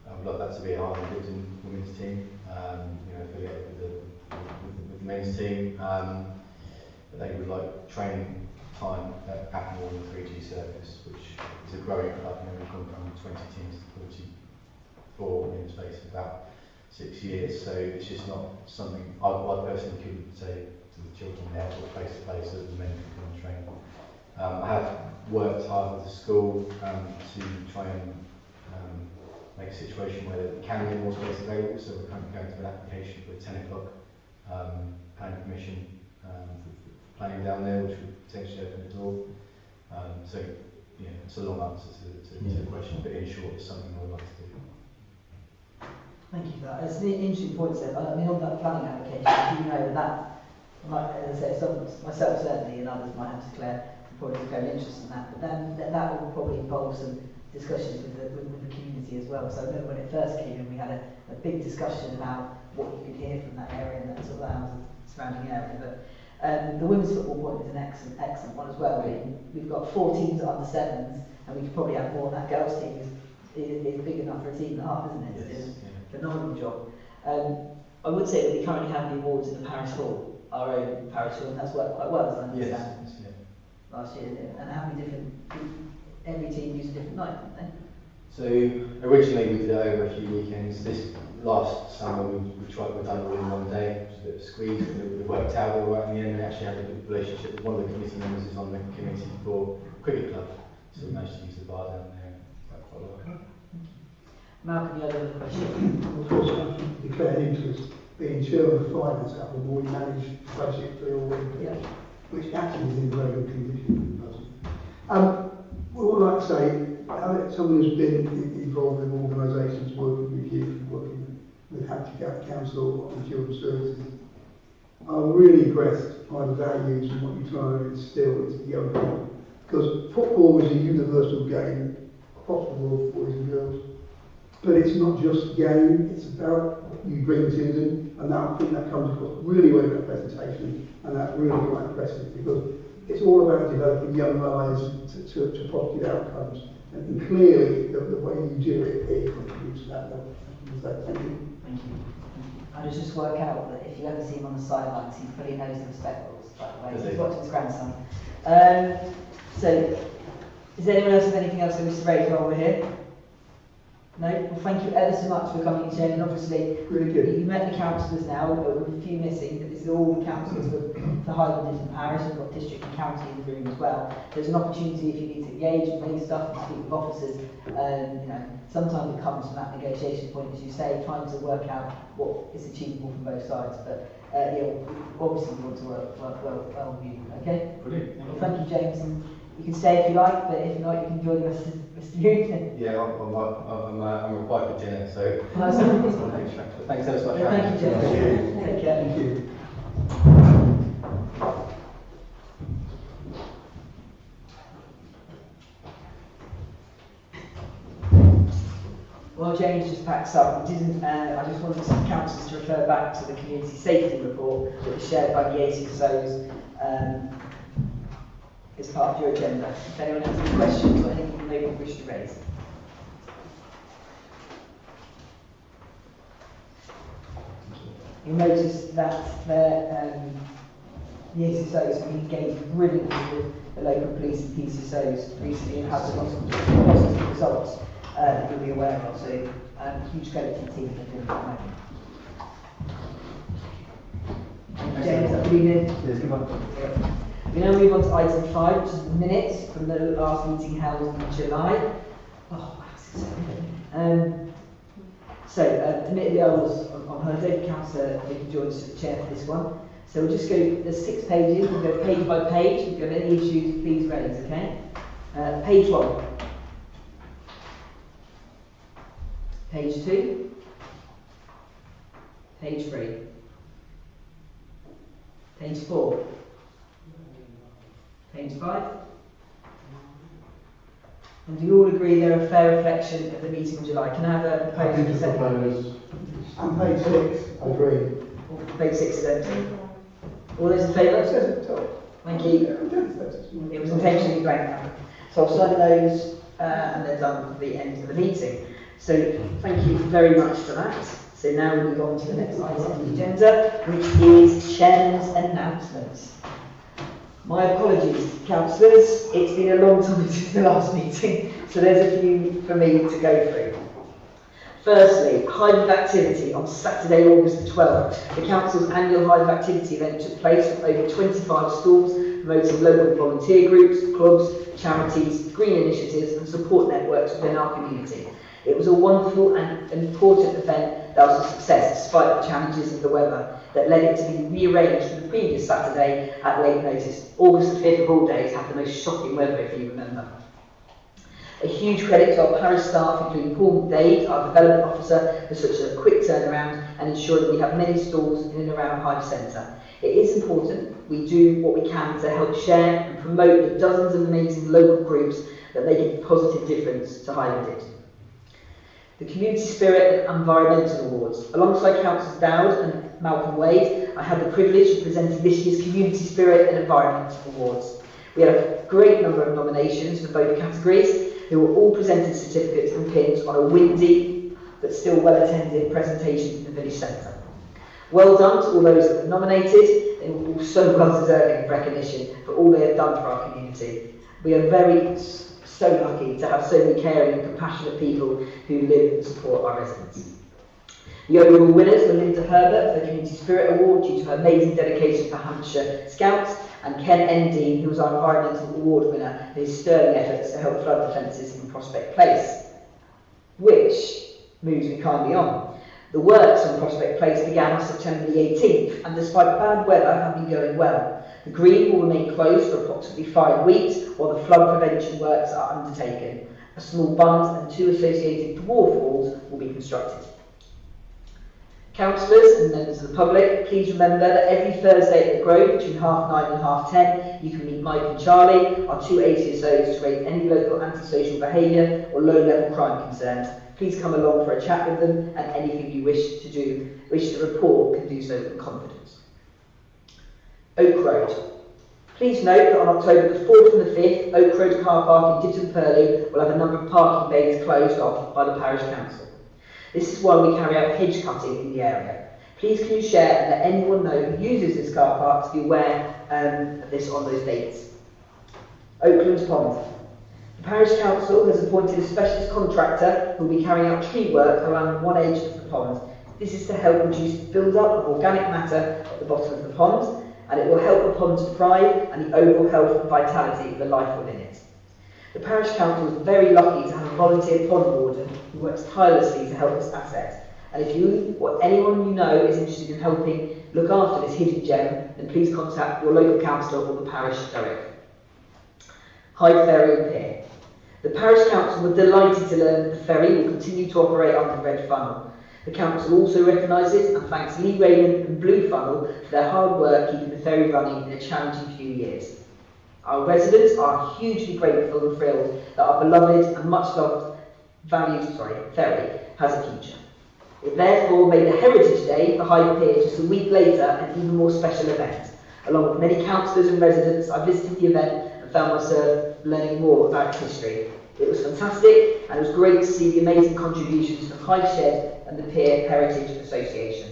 I'd love that to be a Hythe Dibden women's team, affiliated with the men's team. But they would like training time at more than 3G service, which is a growing club. We've gone from 20 teams to 44 in the space of about 6 years. So it's just not something I personally couldn't say to the children there, or face to face, so that the men can come and train. I have worked hard with the school to try and make a situation where there can be more space available. So we're currently going to an application for a 10 o'clock planning permission for planning down there, which would potentially open the door. So it's a long answer to the question, but in short, it's something I would like to do. Thank you for that. It's an interesting point, Seb. I mean, on that planning application, you know that, as I say, myself certainly, and others might have declared probably very interested in that, but then that will probably involve some discussions with the community as well. So I remember when it first came in, we had a big discussion about what you could hear from that area and that sort of surrounding area. But the women's football point is an excellent one as well. We've got 4 teams at under 7s, and we could probably have more. That girls team is big enough for a team and a half, isn't it? Yes. It's a phenomenal job. I would say that we currently have the awards in the parish hall, our own parish hall, and that's worked quite well, as I understand. Yes. Last year, and how many every team used a different night, didn't they? So originally we did it over a few weekends. This last summer we've done it all in one day. It was a bit of a squeeze, but it worked out all right in the end. We actually had a good relationship with one of the committee members who's on the committee for cricket club, so we managed to use the bar down there quite a lot. Malcolm, you had another question? Of course, I declared interest being chairman of finance at the board managed budget for all the which actually is in very good condition. What I'd like to say, someone who's been involved in organisations working with youth, working with Hampshire Council on children's services, I'm really impressed by the values and what you're trying to instill into the young people. Because football is a universal game, across the world, boys and girls. But it's not just a game, it's about what you bring to them, and I think that comes across really well in that presentation, and that's really quite impressive, because it's all about developing young minds to positive outcomes, and clearly the way you do it contributes to that level. So thank you. Thank you. And it's just work out that if you ever see him on the sidelines, he fully knows the respect rules, by the way. He's watching his grandson. So, is there anyone else with anything else they wish to raise while we're here? No? Well, thank you ever so much for coming and sharing. Obviously, Really good. you met the councillors now, with a few missing, but this is all the councillors for Hythe Dibden Parish. We've got district and county in the room as well. There's an opportunity if you need to engage and make stuff and speak with officers. Sometimes it comes from that negotiation point, as you say, trying to work out what is achievable from both sides. But obviously we want to work well with you. Okay? Brilliant. Well, thank you, James. And you can stay if you like, but if not, you can enjoy the rest of the evening. Yeah, I'm required for dinner, so Nice. thanks ever so much. Thank you, James. Take care. Thank you. Well, James just packs up. I just wanted some councillors to refer back to the community safety report that was shared by the ACSOs as part of your agenda. If anyone has any questions or anything they would wish to raise. You'll notice that there the SSOs have been engaged brilliantly with the local police and PCSOs recently and had some positive results that you'll be aware of. So huge credit to the team for doing that. James, good evening. Yes, good one. We now move on to item 5, which is the minutes from the last meeting held in July. Oh, that's exciting. Admittedly I was on holiday, Councillor Vicky George is the chair for this one. So we'll just go, there's 6 pages, we'll go page by page. If you have any issues, please raise, okay? Page 1. Page 2. Page 3. Page 4. Page 5. And do you all agree they're a fair reflection of the meeting in July? Can I have a proposal for second? And page 6, I agree. Page 6 is empty. All those in favour? It says at the top. Thank you. It was intentionally blank. So I'll sign those and they're done for the end of the meeting. So thank you very much for that. So now we move on to the next item on the agenda, which is Chairman's announcements. My apologies, councillors. It's been a long time since the last meeting, so there's a few for me to go through. Firstly, Hythe activity on Saturday, August the 12th. The Council's annual Hythe activity event took place with over 25 stalls promoting local volunteer groups, clubs, charities, green initiatives and support networks within our community. It was a wonderful and important event that was a success despite the challenges of the weather that led it to be rearranged from the previous Saturday at late notice. August the 5th of all days had the most shocking weather, if you remember. A huge credit to our parish staff, including Paul Dade, our development officer, for such a quick turnaround and ensuring we have many stalls in and around Hythe Centre. It is important we do what we can to help share and promote the dozens of amazing local groups that make a positive difference to Hythe Dibden. The Community Spirit and Environmental Awards. Alongside Councillors Dowd and Malcolm Wade, I had the privilege of presenting this year's Community Spirit and Environmental Awards. We had a great number of nominations for both categories, who were all presented certificates and pins on a windy but still well-attended presentation in the village centre. Well done to all those that were nominated. They were all so well deserving of recognition for all they have done for our community. We are so lucky to have so many caring and compassionate people who live and support our residents. The overall winners were Linda Herbert for the Community Spirit Award due to her amazing dedication for Hampshire Scouts, and Ken N. Dean, who was our Environmental Award winner for his sterling efforts to help flood defences in Prospect Place. Which moves me kindly on. The works on Prospect Place began on September the 18th, and despite bad weather, have been going well. The green will remain closed for approximately 5 weeks while the flood prevention works are undertaken. A small bund and 2 associated dwarf walls will be constructed. Councillors and members of the public, please remember that every Thursday at the Grove between 9:30 and 10:30 you can meet Mike and Charlie, our 2 ACSOs, to raise any local antisocial behaviour or low-level crime concerns. Please come along for a chat with them, and anything you wish to report can do so with confidence. Oak Road. Please note that on October the 4th and the 5th, Oak Road car park in Dibden Parish will have a number of parking bays closed off by the Parish Council. This is why we carry out hedge cutting in the area. Please can you share and let anyone know who uses this car park to be aware of this on those dates. Oakland Pond. The Parish Council has appointed a specialist contractor who will be carrying out tree work around one edge of the pond. This is to help reduce the build-up of organic matter at the bottom of the pond, and it will help the pond to thrive and the overall health and vitality of the life within it. The Parish Council is very lucky to have a volunteer pond warden who works tirelessly to help this asset. And if you or anyone you know is interested in helping look after this hidden gem, then please contact your local councillor or the parish directly. Hythe Ferry and Pier. The Parish Council were delighted to learn that the ferry will continue to operate under Red Funnel. The Council also recognises and thanks Lee Raymond and Blue Funnel for their hard work keeping the ferry running in a challenging few years. Our residents are hugely grateful and thrilled that our beloved and much loved ferry has a future. It therefore made the Heritage Day for Hythe Pier just a week later an even more special event. Along with many councillors and residents, I visited the event and found myself learning more about its history. It was fantastic, and it was great to see the amazing contributions from Hythe Shed and the Pier Heritage Association.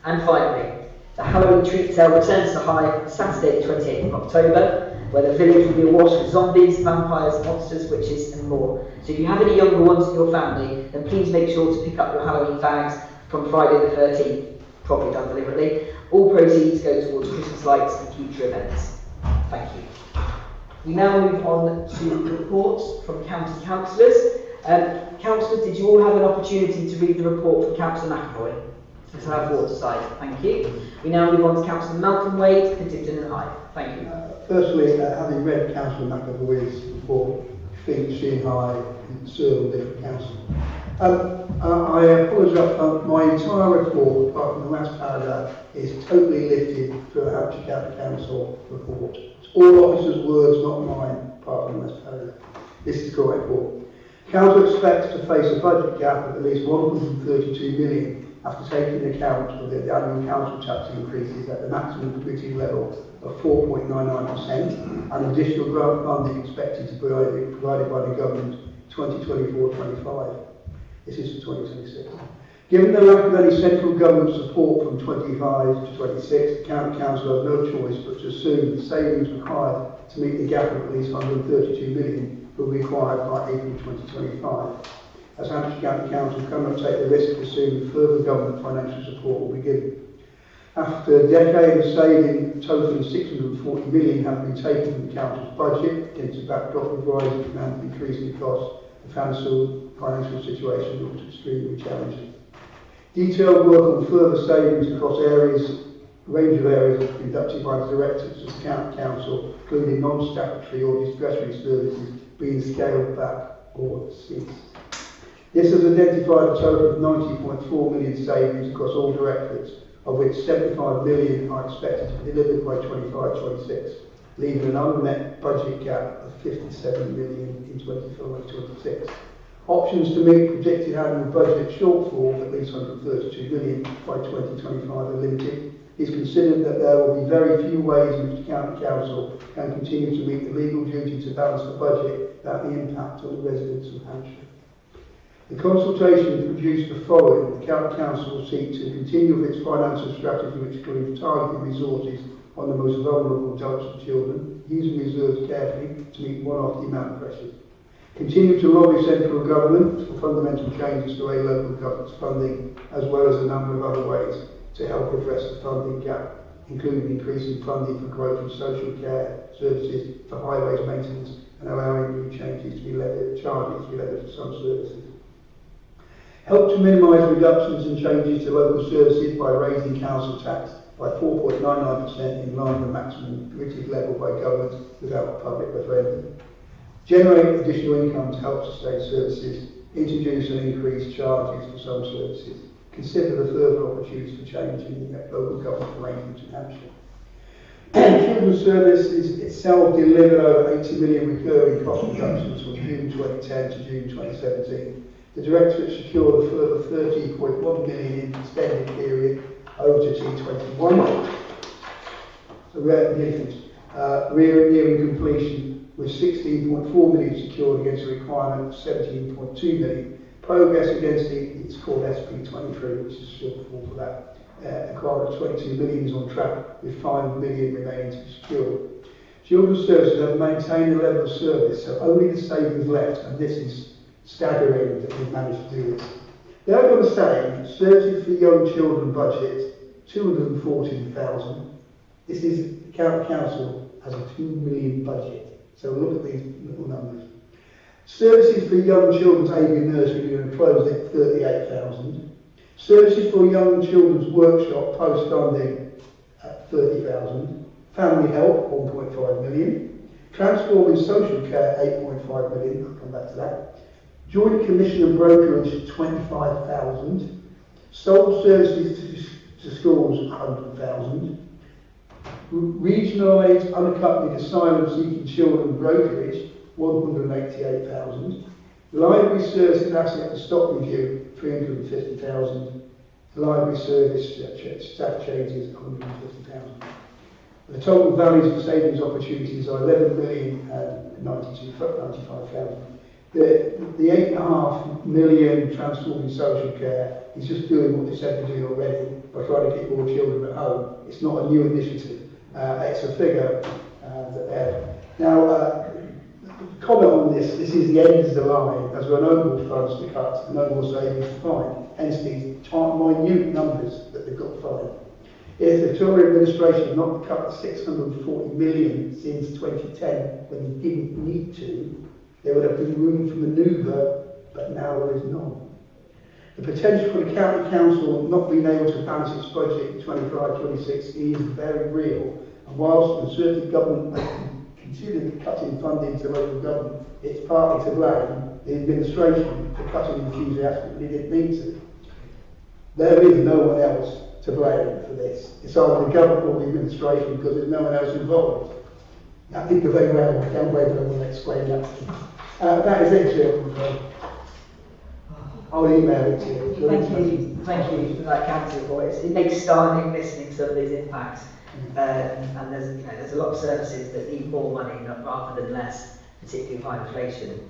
And finally, The Halloween treat sale returns to Hythe on Saturday the 28th of October, where the village will be awash with zombies, vampires, monsters, witches and more. So if you have any younger ones in your family, then please make sure to pick up your Halloween bags from Friday the 13th, probably done deliberately. All proceeds go towards Christmas lights and future events. Thank you. We now move on to reports from county councillors. Councillors, did you all have an opportunity to read the report from Councillor McAvoy? So have Waterside, thank you. We now move on to Councillor Malcolm Wade for Dibden and Hythe. Thank you. Firstly, having read Councillor McAvoy's report, I think she and I serve on different councils. I apologise, my entire report, apart from the last paragraph, is totally lifted from the Hampshire County Council report. It's all officers' words, not mine, apart from the last paragraph. This is the correct report. Council expects to face a budget gap of at least 132 million after taking account of the annual council tax increases at the maximum committed level of 4.99% and additional grant funding expected to be provided by the government 2024-25. This is for 2026. Given the lack of any central government support from 25 to 26, the County Council has no choice but to assume the savings required to meet the gap of at least 132 million will be required by April 2025. As Hampshire County Council cannot take the risk of assuming further government financial support will be given. After a decade of saving, totaling 640 million have been taken from the council's budget against the backdrop of rising demand and increasing costs, the financial situation looks extremely challenging. Detailed work on further savings across a range of areas is conducted by the directors of the County Council, including non-statutory or discretionary services being scaled back or ceased. This has identified a total of 90.4 million savings across all directorates, of which 75 million are expected to be delivered by 25-26, leaving an unmet budget gap of 57 million in 25-26. Options to meet predicted annual budget shortfall of at least 132 million by 2025 are limited. It's considered that there will be very few ways in which the County Council can continue to meet the legal duty to balance the budget without the impact on the residents of Hampshire. The consultation produced the following. The County Council will seek to continue with its financial strategy which includes targeting resources on the most vulnerable adults and children, using reserves carefully to meet one-off demand pressures. Continue to lobby central government for fundamental changes to local government's funding, as well as a number of other ways to help address the funding gap, including increasing funding for growth and social care services, for highways maintenance, and allowing new charges to be levied for some services. Help to minimise reductions and changes to local services by raising council tax by 4.99% in line with the maximum permitted level by government without a public referendum. Generate additional income to help sustain services. Introduce and increase charges for some services. Consider the further opportunities for change in local government arrangements in Hampshire. Children's Services itself delivered over 80 million recurring cost reductions from June 2010 to June 2017. The Directorate secured a further 30.1 million in the spending period over to T21. So we're nearing completion with 16.4 million secured against a requirement of 17.2 million. Progress against it's called SP23, which is shortfall for that. Requirement of 22 million is on track, with 5 million remaining to be secured. Children's Services have maintained the level of service, so only the savings left, and this is staggering that we've managed to do this. They're going to say, Services for Young Children budget, 214,000. This is, the County Council has a 2 million budget. So look at these little numbers. Services for Young Children's Aid and Nursery are going to close at 38,000. Services for Young Children's Workshop post-funding at 30,000. Family Help, 1.5 million. Transforming Social Care, 8.5 million. I'll come back to that. Joint Commission and Brokerage, 25,000. Sold Services to Schools, 100,000. Regionalised unaccompanied asylum-seeking children brokerage, 188,000. Library Services Asset and Stock Review, 350,000. Library Service staff changes, 150,000. The total values for savings opportunities are 11,095,000. The 8.5 million transforming social care is just doing what they said they're doing already by trying to keep more children at home. It's not a new initiative. It's a figure that they're... Now, comment on this is the end of the line, as there are no more funds to cut and no more savings to find, hence these minute numbers that they've got to find. If the Tory administration had not cut the 640 million since 2010 when they didn't need to, there would have been room for manoeuvre, but now there is none. The potential for the county council not being able to balance its budget in 25-26 is very real, and whilst the Conservative government may consider cutting funding to local government, it's partly to blame the administration for cutting enthusiastically when they didn't need to. There is no one else to blame for this. It's either the government or the administration because there's no one else involved. I think the very well, I can't wait for everyone to explain that to you. That is it, Chairman. I'll email it to you. Thank you for that council report. It makes starting listening to some of these impacts. And there's a lot of services that need more money rather than less, particularly with high inflation.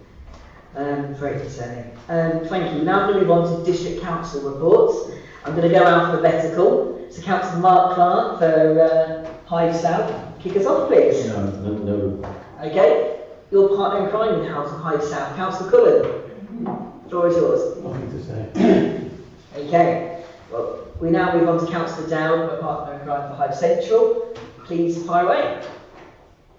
Very concerning. Thank you. Now I'm going to move on to district council reports. I'm going to go alphabetical. So Councillor Mark Clark for Hythe South. Kick us off, please. No. Okay. Your partner in crime in Hythe South, Councillor Cullen. The floor is yours. Nothing to say. Okay. Well, we now move on to Councillor Dowd, a partner in crime for Hythe Central. Please fire away.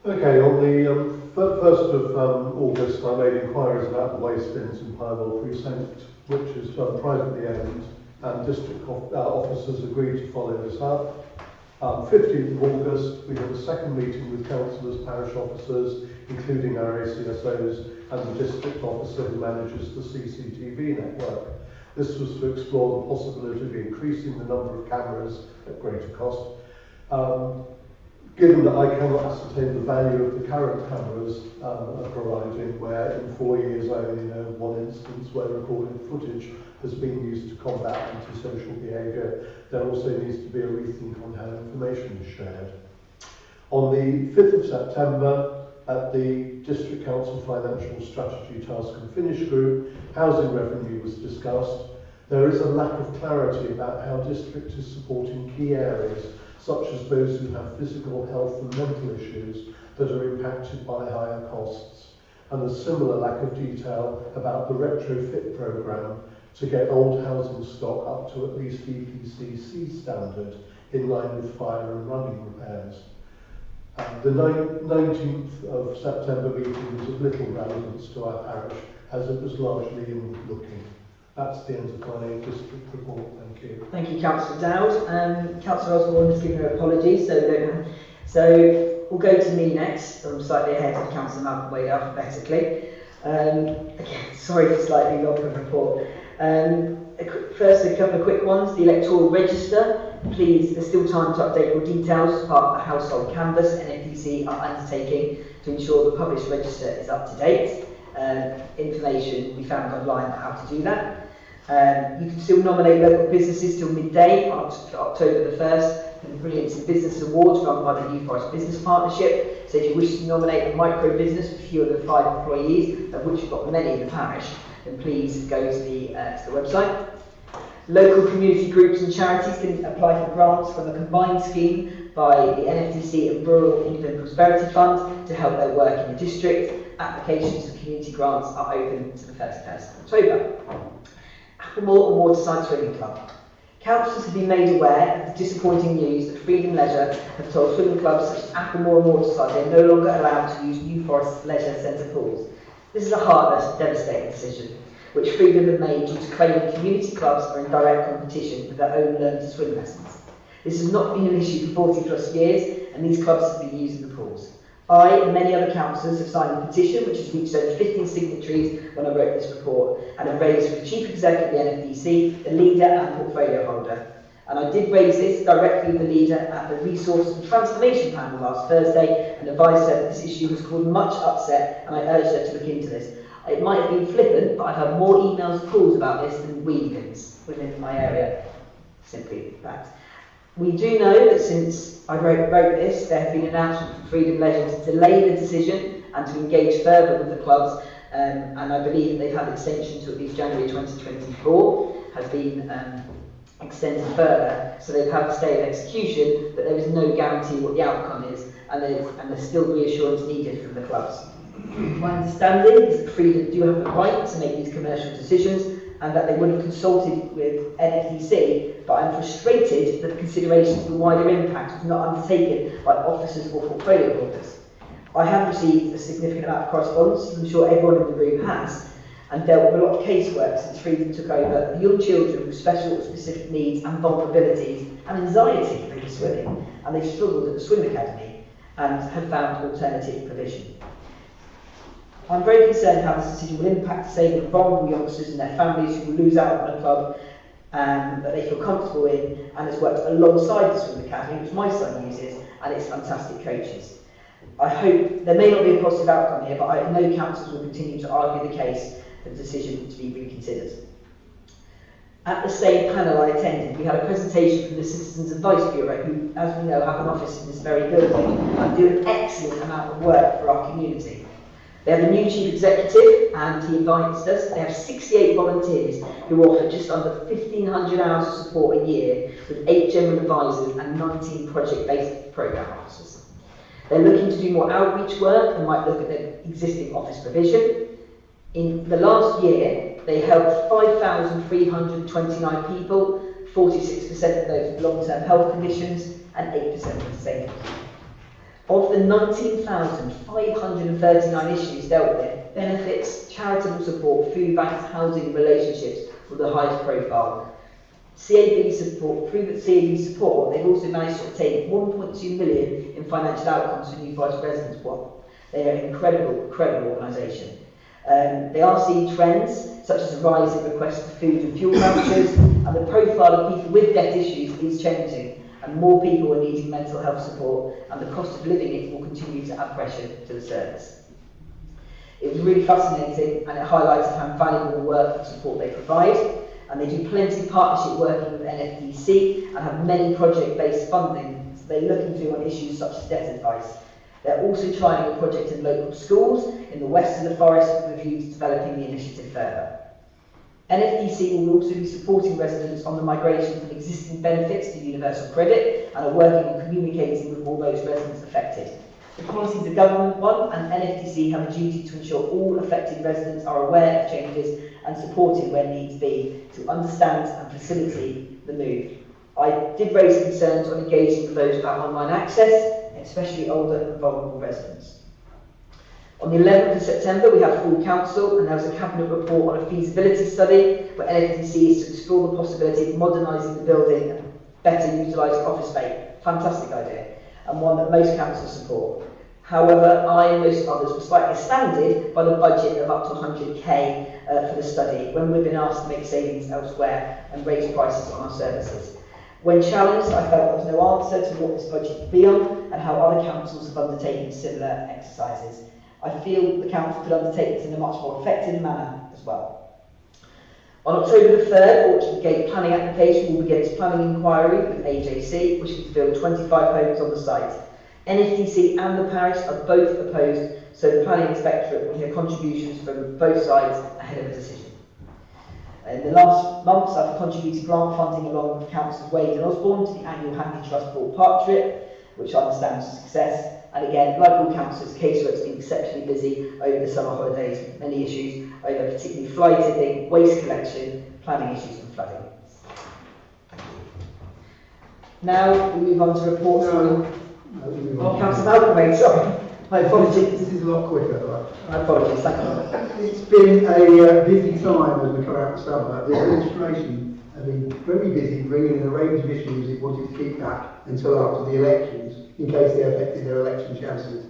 Okay, on the 1st of August, I made inquiries about the waste bins in Pyrewell Precinct, which is privately owned, and district officers agreed to follow this up. 15th of August, we had a second meeting with councillors, parish officers, including our ACSOs and the district officer who manages the CCTV network. This was to explore the possibility of increasing the number of cameras at greater cost. Given that I cannot ascertain the value of the current cameras providing, where in 4 years I only know one instance where recorded footage has been used to combat antisocial behaviour, there also needs to be a rethink on how information is shared. On the 5th of September, at the District Council Financial Strategy Task and Finish Group, housing revenue was discussed. There is a lack of clarity about how district is supporting key areas, such as those who have physical health and mental issues that are impacted by higher costs, and a similar lack of detail about the retrofit programme to get old housing stock up to at least EPC standard in line with fire and running repairs. The 19th of September meeting was of little relevance to our parish, as it was largely inward-looking. That's the end of my district report. Thank you. Thank you, Councillor Dowd. Councillor Osborne has given her apologies, so we'll go to me next. I'm slightly ahead of Councillor Malcolm Wade alphabetically. Again, sorry for slightly longer report. First, a couple of quick ones. The electoral register. Please, there's still time to update your details as part of the household canvass NFPC are undertaking to ensure the published register is up to date. Information will be found online on how to do that. You can still nominate local businesses till midday on October the 1st for the Brilliance in Business Awards run by the New Forest Business Partnership. So if you wish to nominate a micro business with fewer than 5 employees, of which you've got many in the parish, then please go to the website. Local community groups and charities can apply for grants from a combined scheme by the NFTC and Rural England Prosperity Fund to help their work in the district. Applications for community grants are open to the 1st of October. Applemore and Waterside Swimming Club. Councillors have been made aware of the disappointing news that Freedom Leisure have told swimming clubs such as Applemore and Waterside they are no longer allowed to use New Forest Leisure Centre pools. This is a heartless, devastating decision, which Freedom have made due to claiming community clubs are in direct competition with their own learn to swim lessons. This has not been an issue for 40 plus years, and these clubs have been using the pools. I and many other councillors have signed a petition which has reached over 15 signatories when I wrote this report, and have raised for the Chief Exec of the NFDC, the leader and portfolio holder. And I did raise this directly with the leader at the Resource and Transformation panel last Thursday, and advised her that this issue has caused much upset, and I urged her to look into this. It might have been flippant, but I've had more emails and calls about this than weed bins within my area. Simply that. We do know that since I wrote this, there have been announcements from Freedom Leisure to delay the decision and to engage further with the clubs and I believe that they've had extension to at least January 2024, has been extended further, so they've had a stay of execution, but there is no guarantee what the outcome is, and there's still reassurance needed from the clubs. My understanding is that Freedom do have the right to make these commercial decisions, and that they would have consulted with NFDC, but I'm frustrated that the consideration of the wider impact was not undertaken by officers or portfolio holders. I have received a significant amount of correspondence, I'm sure everyone in the room has, and dealt with a lot of casework since Freedom took over, young children with special or specific needs and vulnerabilities and anxiety through swimming, and they've struggled at the swim academy and have found alternative provision. I'm very concerned how this decision will impact disabled and vulnerable youngsters and their families who will lose out on a club that they feel comfortable in and has worked alongside the swim academy, which my son uses, and its fantastic coaches. I hope there may not be a positive outcome here, but I know councils will continue to argue the case for the decision to be reconsidered. At the same panel I attended, we had a presentation from the Citizens Advice Bureau, who, as we know, have an office in this very building and do an excellent amount of work for our community. They have a new chief executive, and he advised us they have 68 volunteers who offer just under 1,500 hours of support a year, with 8 general advisors and 19 project-based programme officers. They're looking to do more outreach work and might look at their existing office provision. In the last year, they helped 5,329 people, 46% of those with long-term health conditions and 8% with disabled. Of the 19,539 issues dealt with, benefits, charitable support, food banks, housing and relationships were the highest profile. CAB support, through the CAB support, they've also managed to obtain 1.2 million in financial outcomes for New Forest residents. They are an incredible organisation. They are seeing trends such as a rise in requests for food and fuel vouchers, and the profile of people with debt issues is changing, and more people are needing mental health support, and the cost of living it will continue to add pressure to the service. It was really fascinating, and it highlighted how valuable the work and support they provide, and they do plenty of partnership working with NFDC and have many project-based funding that they look into on issues such as debt advice. They're also trying a project in local schools in the west of the forest with a view to developing the initiative further. NFDC will also be supporting residents on the migration from existing benefits to universal credit and are working on communicating with all those residents affected. The policy is a government one, and NFDC have a duty to ensure all affected residents are aware of changes and supported where needs be to understand and facilitate the move. I did raise concerns on engaging with those without online access, especially older and vulnerable residents. On the 11th of September, we had full council, and there was a cabinet report on a feasibility study where NFDC is to explore the possibility of modernising the building and better utilising office space. Fantastic idea, and one that most councils support. However, I and most others were slightly astounded by the budget of up to 100k for the study, when we've been asked to make savings elsewhere and raise prices on our services. When challenged, I felt there was no answer to what this budget would be on and how other councils have undertaken similar exercises. I feel the council could undertake this in a much more effective manner as well. On October the 3rd, Orchard Gate planning application will begin its planning inquiry with AJC, which could build 25 homes on the site. NFDC and the parish are both opposed, so the planning inspectorate will hear contributions from both sides ahead of a decision. In the last months, I've contributed grant funding along with Councillors Wade and Osborne to the annual Hackney Trust Ball Park trip, which I understand was a success. And again, like all councillors, casework's been exceptionally busy over the summer holidays with many issues over particularly fly tipping, waste collection, planning issues and flooding. Now we move on to reports from Councillor Malcolm, sorry. My apologies. This is a lot quicker, right? My apologies, thank you. It's been a busy time as we come out of summer. The administration have been very busy bringing in a range of issues it wanted to keep back until after the elections, in case they affected their election chances.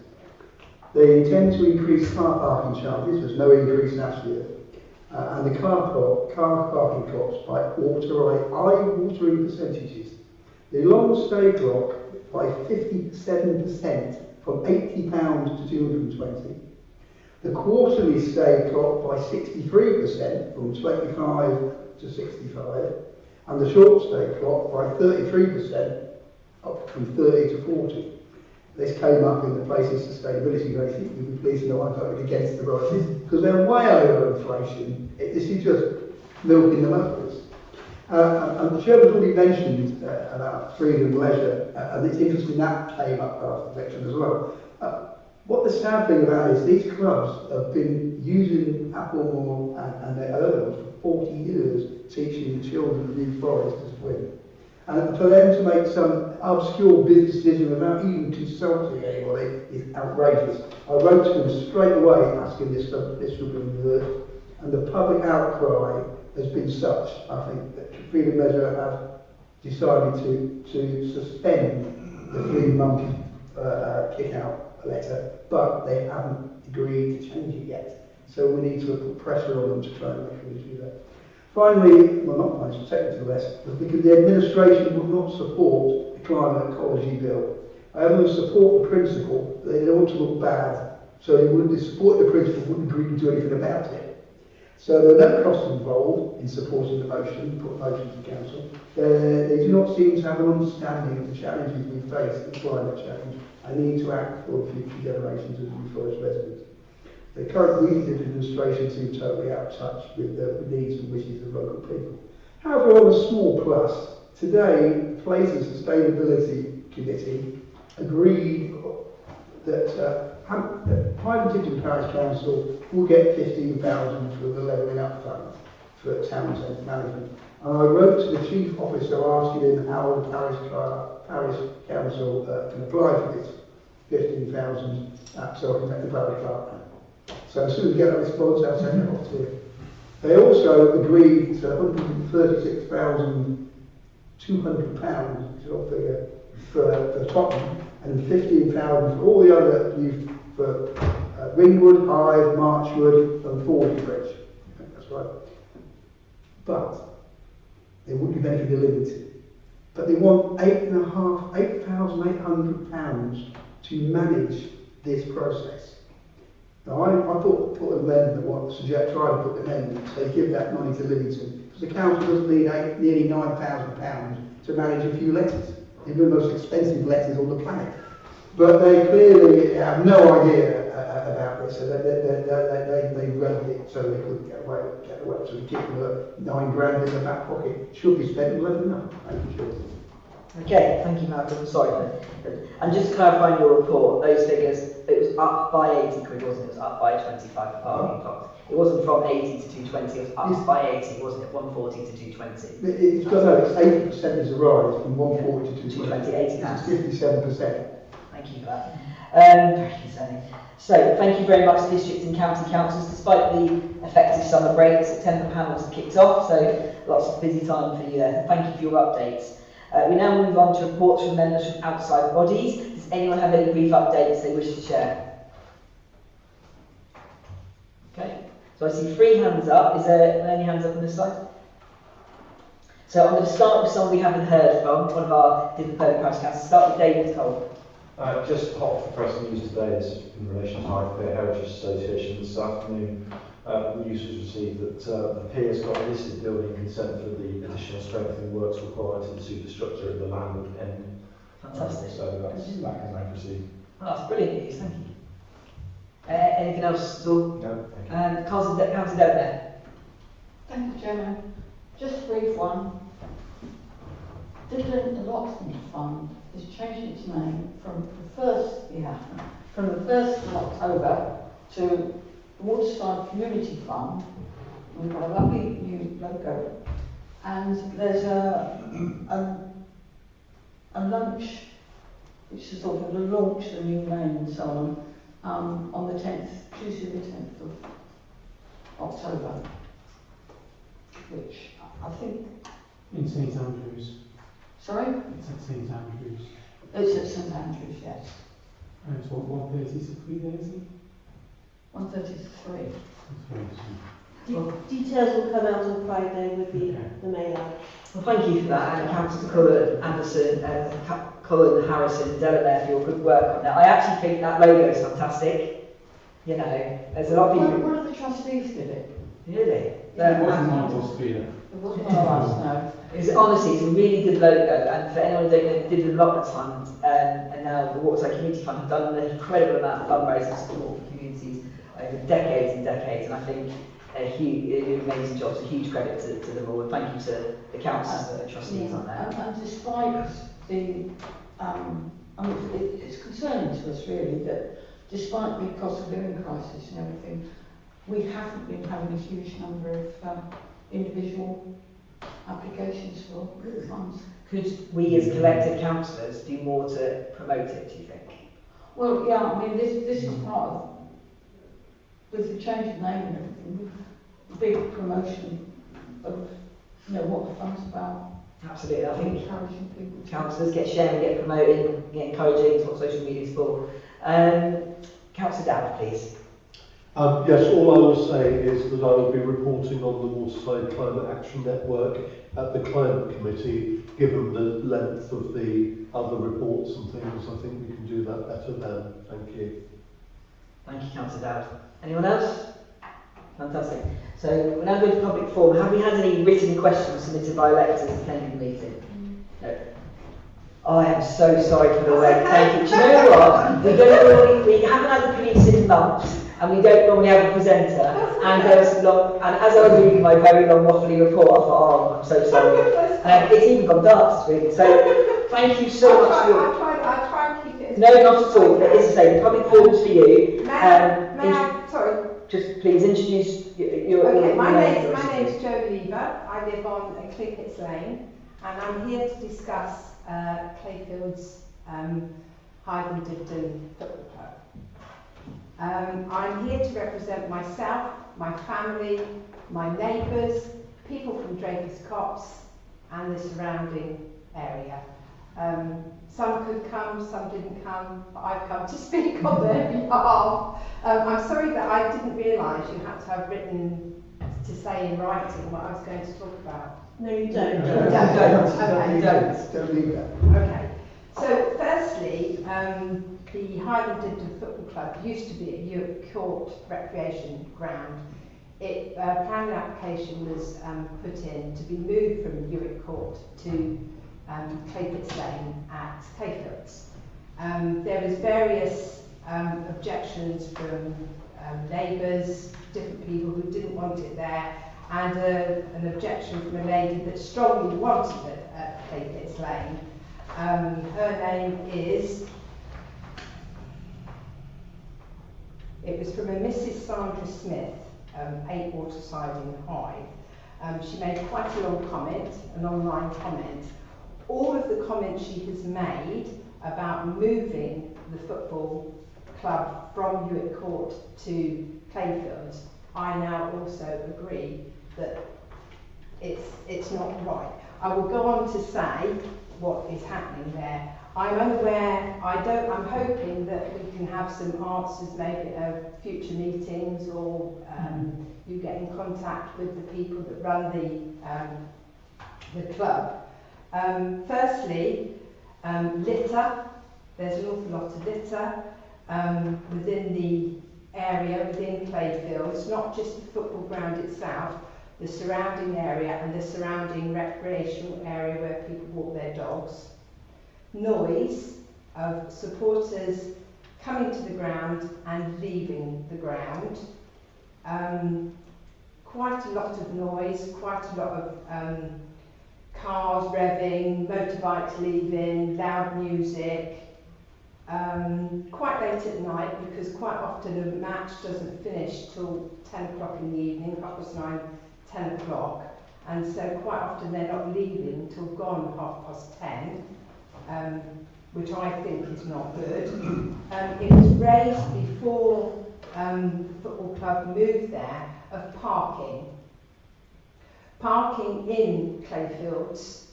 They intend to increase car parking charges. There's no increase last year. And the car parking costs by eye-watering percentages. The long stay clock by 57%, from £80 to 220. The quarterly stay clock by 63%, from 25 to 65. And the short stay clock by 33%, up from 30 to 40. this came up in the places sustainability rating, you'll be pleased to know I voted against the rises because they're way over inflation. This is just milking the muscles. And the chairman's already mentioned about freedom and leisure, and it's interesting that came up after the election as well. What the sad thing about it is these clubs have been using Applemore and their owners for 40 years, teaching the children of New Forest to swim. And for them to make some obscure business decision without even consulting anybody is outrageous. I wrote to them straight away asking this would be reversed, and the public outcry has been such, I think, that Freedom Leisure have decided to suspend the 3-month kick-out letter, but they haven't agreed to change it yet. So we need to put pressure on them to try and make sure they do that. Finally, well not finally, technically less, because the administration will not support the climate ecology bill. I will support the principle, but they don't want to look bad, so they wouldn't support the principle, wouldn't agree to do anything about it. So there are no costs involved in supporting the motion, put motion to council. They do not seem to have an understanding of the challenges we face in climate change and need to act for future generations of New Forest residents. The current leadership administration seems totally out of touch with the needs and wishes of local people. However, on a small plus, today, the Places Sustainability Committee agreed that Hythe Dibden Parish Council will get 15,000 for the Levelling Up Fund for town centre management. And I wrote to the Chief Officer asking him how the Parish Council can apply for this 15,000 so I can make the parish partner. So as soon as we get a response, I'll send it off to you. They also agreed to £136,200, which is a figure, for Tottenham, and 15,000 for all the other youth for Ringwood, Hythe, Marchwood, and Fordy Bridge. That's right. But they wouldn't give anything limited. But they want £8,800 to manage this process. Now, I put an amendment, try to put an amendment, so give that money to Livingston, because the council doesn't need nearly £9,000 to manage a few letters. They're the most expensive letters on the planet. But they clearly have no idea about this, so they wrote it so they couldn't get away. So we keep them £9,000 in the back pocket. Should be spent well enough. Thank you. Okay, thank you, Malcolm. Sorry. And just clarifying your report, those figures, it was up by 80 quid, wasn't it? It was up by 25 for parking plots. It wasn't from 80 to 220, it was up by 80, wasn't it? 140 to 220. It's got no, it's 80% is a rise from 140 to 220. 80 That's 57%. Thank you for that. Very concerning. So, thank you very much, district and county councils. Despite the effective summer break, the September panels have kicked off, so lots of busy time for you there. Thank you for your updates. We now move on to reports from members from outside bodies. Does anyone have any brief updates they wish to share? Okay, so I see 3 hands up. Is there any hands up on this side? So I'm going to start with someone we haven't heard from, one of our Dibden Parish councils. Start with David Cole. Just hot off the press news today, this is in relation to Hythe Heritage Association this afternoon. The news was received that the peers got a listed building consent for the additional strengthening works required to the superstructure at the landward end. Fantastic. So that can now proceed. Oh, that's brilliant news, thank you. Anything else at all? No, thank you. Councillor Dibden there. Thank you, Chairman. Just a brief one. Dibden Allotment Fund is changing its name from the 1st of October to Waterside Community Fund. We've got a lovely new logo, and there's a lunch, which is sort of to launch the new name and so on the 10th, Tuesday the 10th of October, which I think... In St Andrews. Sorry? It's at St Andrews. It's at St Andrews, yes. And it's what, 1:30 to 3 days? 1:33. Details will come out on Friday with the mailer. Well, thank you for that, and Councillor Cullen, Anderson, Cullen, Harrison, Delamere for your good work on that. I actually think that logo is fantastic. You know, there's a lot of people. One of the trustees did it. Really? It wasn't mine, it was to be there. It wasn't one of us, no. Honestly, it's a really good logo, and for anyone who don't know, the Dibden Allotments Fund and now the Waterside Community Fund have done an incredible amount of fundraising support for communities over decades and decades, and I think an amazing job, so huge credit to them all, and thank you to the council and the trustees on that. And despite the, it's concerning to us really that despite the cost of living crisis and everything, we haven't been having a huge number of individual applications for funds. Could we as collective councillors do more to promote it, do you think? Well, yeah, I mean, this is part of, with the change of name and everything, big promotion of, what the fund's about. Absolutely, I think encouraging people to councillors get sharing, get promoting, get encouraging, it's what social media is for. Councillor Dowd, please. Yes, all I will say is that I will be reporting on the Waterside Climate Action Network at the Climate Committee. Given the length of the other reports and things, I think we can do that better then. Thank you. Thank you, Councillor Dowd. Anyone else? Fantastic. So we're now going to public forum. Have we had any written questions submitted by electors attending the meeting? No. I am so sorry for the way. Thank you. Do you know what? We haven't had the police in months, and we don't normally have a presenter. And there was long. And as I was reading my very long waffly report, I thought, I'm so sorry. It's even gone dark this week. So thank you so much for your. I'll try and keep it as No, not at all. But as I say, the public forum's for you. May I, sorry. Just please introduce your. Okay, my name's Jo Lever. I live on Cleethitts Lane, and I'm here to discuss Clayfield's Hythe Dibden Football Club. I'm here to represent myself, my family, my neighbours, people from Drapers Copse and the surrounding area. Some could come, some didn't come, but I've come to speak on their behalf. I'm sorry that I didn't realise you had to have written to say in writing what I was going to talk about. No, you don't. You don't. Okay. Don't leave that. Okay. So, firstly, the Hythe Dibden Football Club used to be a York Court recreation ground. Planning application was put in to be moved from York Court to Clayfitts Lane at Clayfields. There was various objections from neighbours, different people who didn't want it there, and an objection from a lady that strongly wanted it at Clayfitts Lane. Her name is, it was from a Mrs. Sandra Smith, 8 Waterside in Hythe. She made quite a long comment, an online comment. All of the comments she has made about moving the football club from Hewitt Court to Clayfields, I now also agree that it's not right. I will go on to say what is happening there. I'm unaware, I'm hoping that we can have some answers maybe at future meetings, or you get in contact with the people that run the club. Firstly, litter. There's an awful lot of litter within the area, within Clayfields, not just the football ground itself, the surrounding area and the surrounding recreational area where people walk their dogs. Noise of supporters coming to the ground and leaving the ground. Quite a lot of noise, quite a lot of cars revving, motorbikes leaving, loud music. Quite late at night, because quite often a match doesn't finish till 10 o'clock in the evening, 9:30, 10 o'clock, and so quite often they're not leaving till gone 10:30, which I think is not good. It was raised before the football club moved there of parking. Parking in Clayfields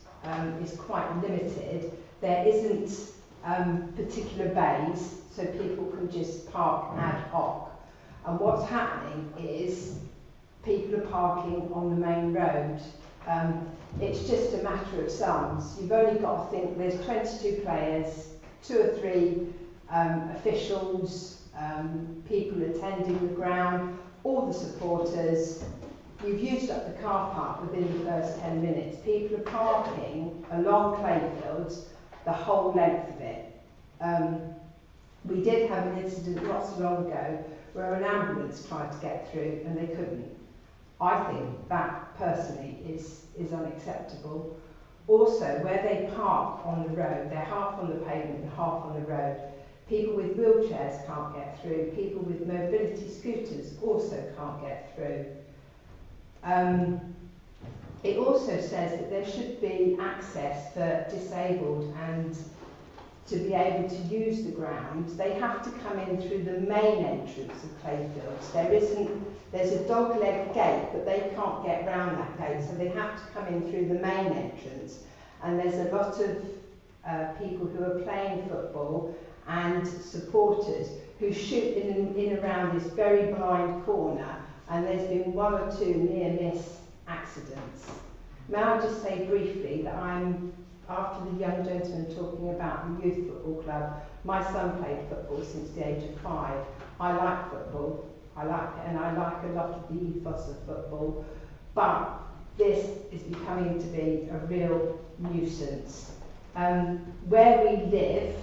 is quite limited. There isn't particular bays, so people can just park ad hoc. And what's happening is people are parking on the main road. It's just a matter of sums. You've only got to think there's 22 players, 2 or 3 officials, people attending the ground, all the supporters. you've used up the car park within the first 10 minutes. People are parking along Clayfields the whole length of it. We did have an incident not so long ago where an ambulance tried to get through and they couldn't. I think that personally is unacceptable. Also, where they park on the road, they're half on the pavement and half on the road. People with wheelchairs can't get through. People with mobility scooters also can't get through. It also says that there should be access for disabled and to be able to use the ground. They have to come in through the main entrance of Clayfields. There's a dog-leg gate, but they can't get round that gate, so they have to come in through the main entrance. And there's a lot of people who are playing football and supporters who shoot in and around this very blind corner, and there's been 1 or 2 near-miss accidents. May I just say briefly that after the young gentleman talking about the youth football club, my son played football since the age of 5. I like football, I like it, and I like a lot of the ethos of football, but this is becoming to be a real nuisance. Where we live,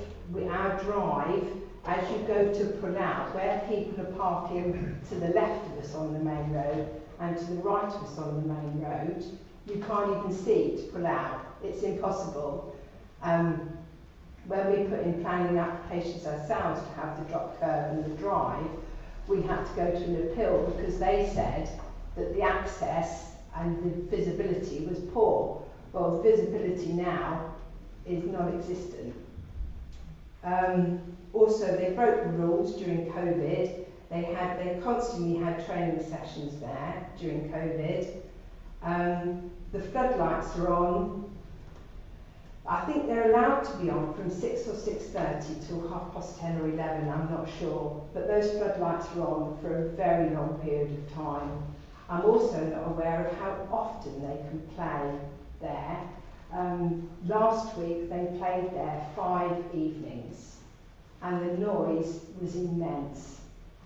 our drive, as you go to pull out, where people are parking to the left of us on the main road and to the right of us on the main road, you can't even see to pull out. It's impossible. When we put in planning applications ourselves to have the drop curb and the drive, we had to go to an appeal because they said that the access and the visibility was poor. Well, the visibility now is non-existent. Also, they broke the rules during COVID. They constantly had training sessions there during COVID. The floodlights are on. I think they're allowed to be on from 6 or 6:30 till 10:30 or 11, I'm not sure. But those floodlights are on for a very long period of time. I'm also not aware of how often they can play there. Last week they played there 5 evenings and the noise was immense.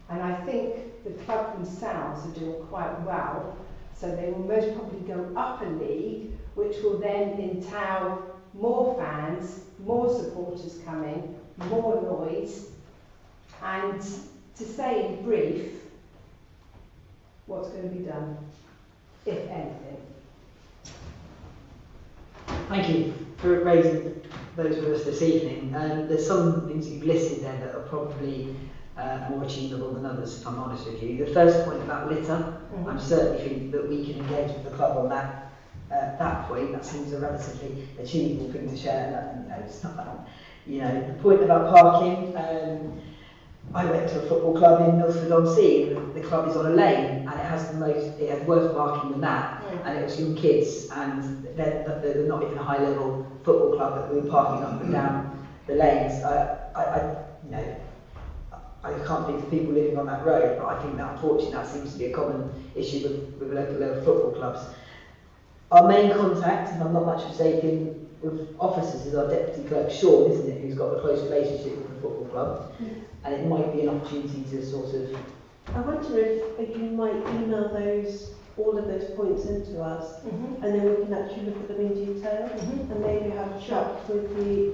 And I think the club themselves are doing quite well, so they will most probably go up a league, which will then entail more fans, more supporters coming, more noise, and to say in brief, what's going to be done, if anything. Thank you for raising those with us this evening. There's some things you've listed there that are probably more achievable than others, if I'm honest with you. The first point about litter, I'm certainly think that we can engage with the club on that. That point, that seems a relatively achievable thing to share. That, it's not that. The point about parking. I went to a football club in Milford-on-Sea, and the club is on a lane, and it has worse parking than that, and it was young kids, and they're not even a high-level football club that we were parking up and down the lanes. I can't think of people living on that road, but I think that unfortunately that seems to be a common issue with local level football clubs. Our main contact, and I'm not much mistaken, with officers is our deputy clerk Sean, isn't it, who's got a close relationship with the football club, and it might be an opportunity to sort of. I wonder if you might email all of those points into us, and then we can actually look at them in detail, and maybe have a chat with the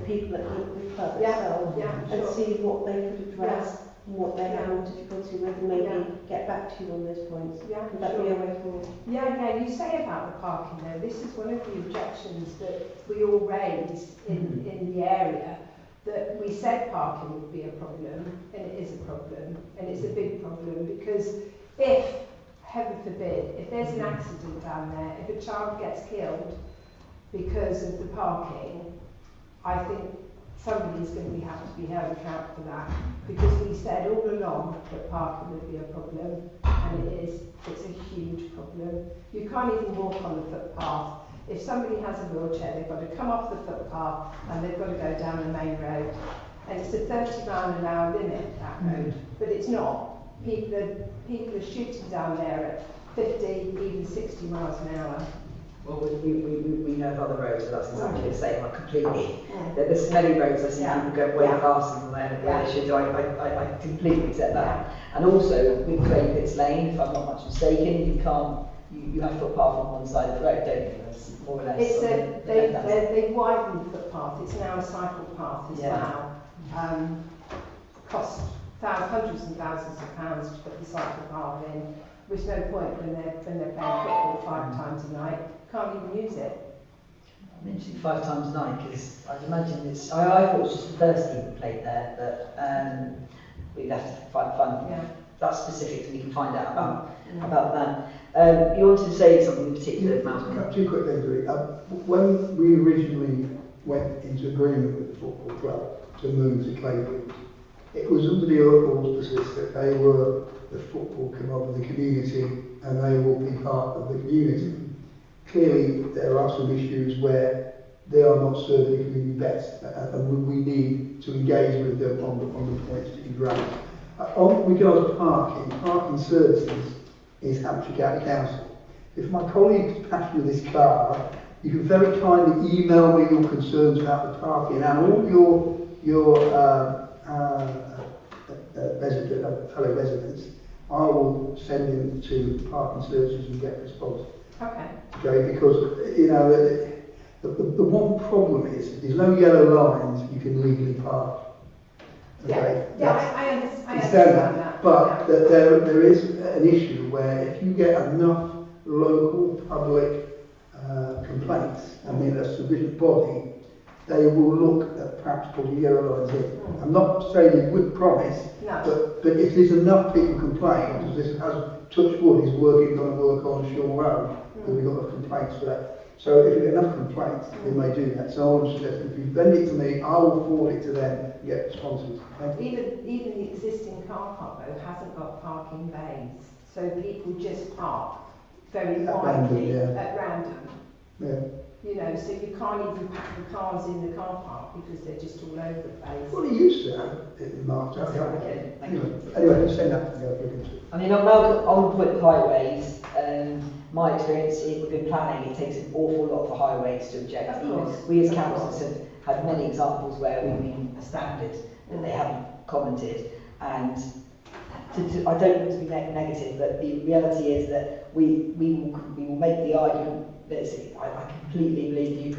people that look at the club itself, and see what they could address, and what they have more difficulty with, and maybe get back to you on those points. Would that be a way forward? Yeah, you say about the parking though, this is one of the objections that we all raised in the area, that we said parking would be a problem, and it is a problem, and it's a big problem, because if, heaven forbid, if there's an accident down there, if a child gets killed because of the parking, I think somebody's going to have to be held accountable for that, because we said all along that parking would be a problem, and it is. It's a huge problem. You can't even walk on the footpath. If somebody has a wheelchair, they've got to come off the footpath and they've got to go down the main road. And it's a 30-mile-an-hour limit, that road, but it's not. People are shooting down there at 50, even 60 miles an hour. Well, we know of other roads, so that's exactly the same. I completely. There's many roads I see people go way faster than they should. I completely accept that. And also with Clay Pitts Lane, if I'm not much mistaken, you can't. You have footpath on one side of the road, don't you? That's more or less. It's they widened the footpath. It's now a cycle path as well. Cost hundreds and thousands of pounds to put the cycle path in. There's no point when they're playing football 5 times a night. Can't even use it. I mentioned 5 times a night because I'd imagine it's. I thought it was just the first team that played there, but we'd have to find that's specific, and we can find out about that. You wanted to say something in particular, Malcolm? 2 quick things, really. When we originally went into agreement with the football club to move to Claywood, it was under the auspices that they were the football club of the community and they will be part of the community. Clearly, there are some issues where they are not serving the community best, and we need to engage with them on the points that you've raised. On regards to parking services is Hampshire County Council. If my colleagues pass you this card, you can very kindly email me your concerns about the parking and all your fellow residents. I will send them to parking services and get a response. Okay, because the one problem is there's no yellow lines you can legally park. Okay? I understand that. But there is an issue where if you get enough local public complaints, I mean a sufficient body, they will look at perhaps putting yellow lines in. I'm not saying it would promise, but if there's enough people complain, because this has touch wood is going to work on Shore Road, we've got enough complaints for that. So if you get enough complaints, they may do that. So I would suggest if you send it to me, I will forward it to them and get responses. Even the existing car park though hasn't got parking bays, so people just park very widely at random. Yeah. You know, so you can't even pack the cars in the car park because they're just all over the place. Well, it used to have it marked out. Okay, thank you. Anyway, send that to me. I mean, on the point of highways, my experience with planning, it takes an awful lot for highways to object. We as councillors have had many examples where we've been astounded that they haven't commented, and I don't want to be negative, but the reality is that we will make the argument. I completely believe you.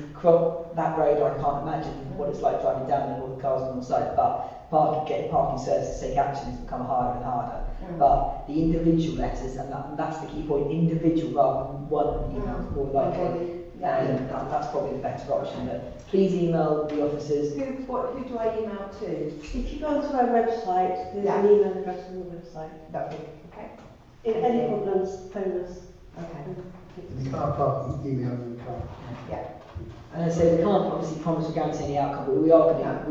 That road, I can't imagine what it's like driving down there with all the cars on the side. But getting parking services to take action has become harder and harder. But the individual letters, and that's the key point, individual rather than one email, more likely. That's probably the better option. But please email the officers. Who do I email to? If you go onto our website, there's an email address on the website. Lovely. Okay. If any problems, phone us. Okay. The car parking, email and car. Yeah. And as I say, we can't obviously promise or guarantee any outcome, but we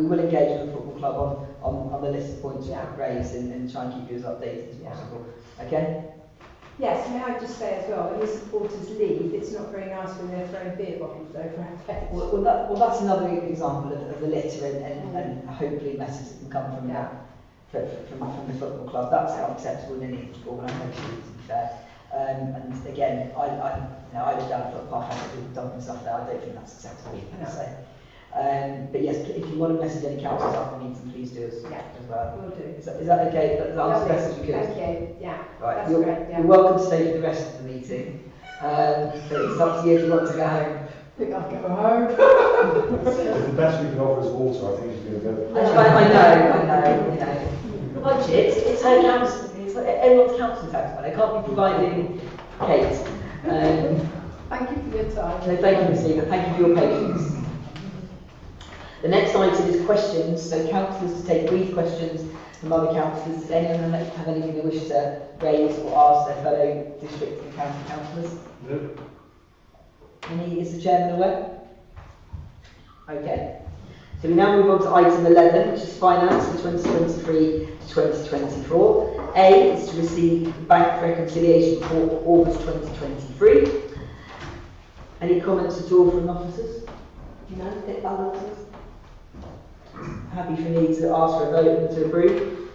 will engage with the football club on the list of points you've raised and try and keep you as updated as possible. Okay? Yes, may I just say as well, when the supporters leave, it's not very nice when they're throwing beer bottles over our heads. Well, that's another example of the litter and hopefully a message that can come from the football club. That's unacceptable in any organisation, to be fair. And again, I live down a footpath and people dumping stuff there. I don't think that's acceptable. So, but yes, if you want to message any councillors after the meeting, please do as well. Will do. Is that okay? That's the best as we could. Thank you. Yeah. Right. That's great. Yeah. You're welcome to stay for the rest of the meeting. But it's up to you if you want to go home. I think I'll go home. The best we can offer is water, I think it's going to go. I know. Budget, it's her council. It's like everyone's council tax money. I can't be providing Kate. Thank you for your time. No, thank you, Ms. Stephen. Thank you for your patience. The next item is questions. So councillors to take brief questions from other councillors. Does anyone have anything they wish to raise or ask their fellow district and county councillors? No. Is the chairman aware? Okay. So we now move on to item 11, which is finance for 2023 to 2024. A is to receive bank reconciliation for August 2023. Any comments at all from officers? No, it balances. Happy for me to ask for a vote and to approve?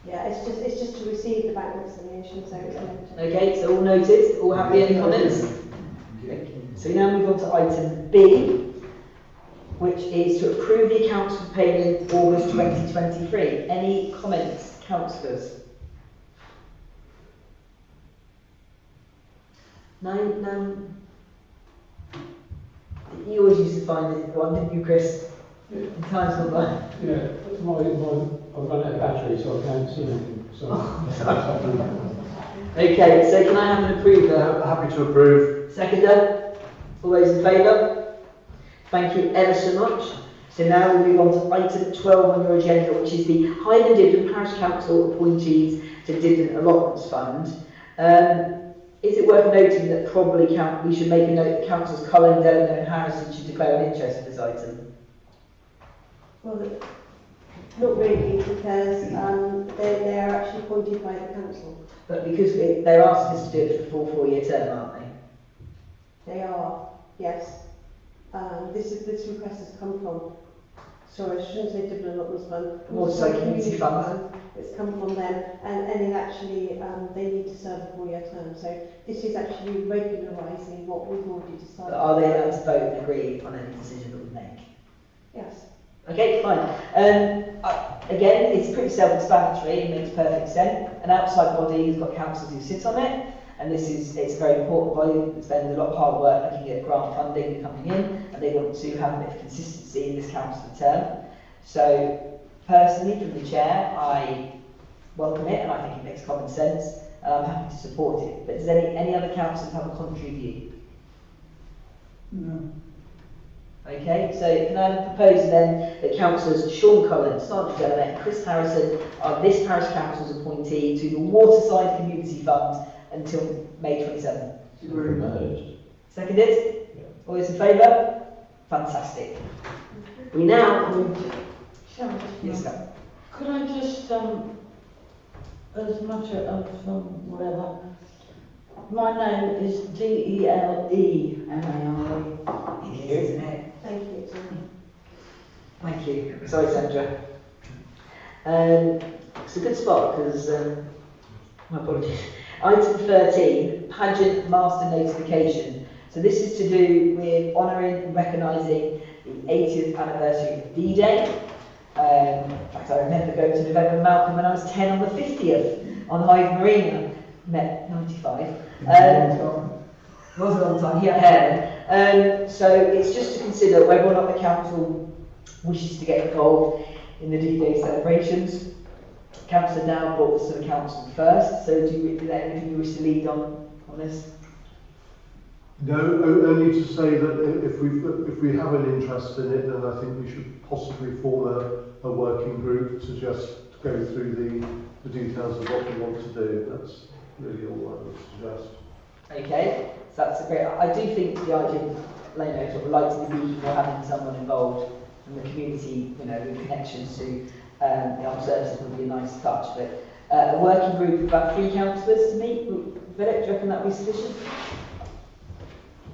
Yeah, it's just to receive the bank reconciliation, so it's limited. Okay, so all noted. All happy? Any comments? So we now move on to item B, which is to approve the accounts for payment August 2023. Any comments, councillors? No. You always used to find it one, didn't you, Chris? In times of life. Yeah, I've run out of battery, so I can't see anything. So. Okay, so can I have an approver? Happy to approve. Seconder? All those in favour? Thank you ever so much. So now we'll move on to item 12 on your agenda, which is the Hythe Dibden Parish Council appointees to Dibden Allotments Fund. Is it worth noting that probably we should make a note that councillors Cullen, Delano and Harrison should declare an interest in this item? Well, not really, because they are actually appointed by the council. But because they're asking us to do it for the full 4-year term, aren't they? They are, yes. This request has come from, sorry, I shouldn't say Dibden Allotments Fund. Also Community Fund. It's come from them, and it actually, they need to serve a 4-year term. So this is actually regularising what we've already decided. But are they allowed to vote and agree on any decision that we make? Yes. Okay, fine. Again, it's pretty self-explanatory, it makes perfect sense. An outside body has got councillors who sit on it, and it's a very important body that spends a lot of hard work looking at grant funding coming in, and they want to have a bit of consistency in this council term. So, personally, from the chair, I welcome it, and I think it makes common sense, and I'm happy to support it. But does any other councillors have a contrary view? No. Okay, so can I propose then that councillors Sean Collins, Sandra Delamet and Chris Harrison are this parish council's appointee to the Waterside Community Fund until May 27. Merged. Seconded? Yeah. All those in favour? Fantastic. We now move to... Sharon, Yes, ma'am. could I just, as much of whatever, my name is Delemarie. It is, isn't it? Thank you. Thank you. Sorry, Sandra. It's a good spot because, my apologies. Item 13, pageant master notification. So this is to do with honouring and recognising the 80th anniversary of D-Day. In fact, I remember going to an event with Malcolm when I was 10 on the 50th on Hythe Marina. Met 95. It was a long time, yeah. So it's just to consider whether or not the council wishes to get involved in the D-Day celebrations. Councillor Dow brought this to the council first, so is there anything you wish to lead on this? No, only to say that if we have an interest in it, then I think we should possibly form a working group to just go through the details of what we want to do. That's really all I would suggest. Okay, so that's a great. I do think the idea of sort of lighting the beacon or having someone involved in the community, with connections to the armed services would be a nice touch. But a working group of about 3 councillors to meet. Philip, do you reckon that would be sufficient?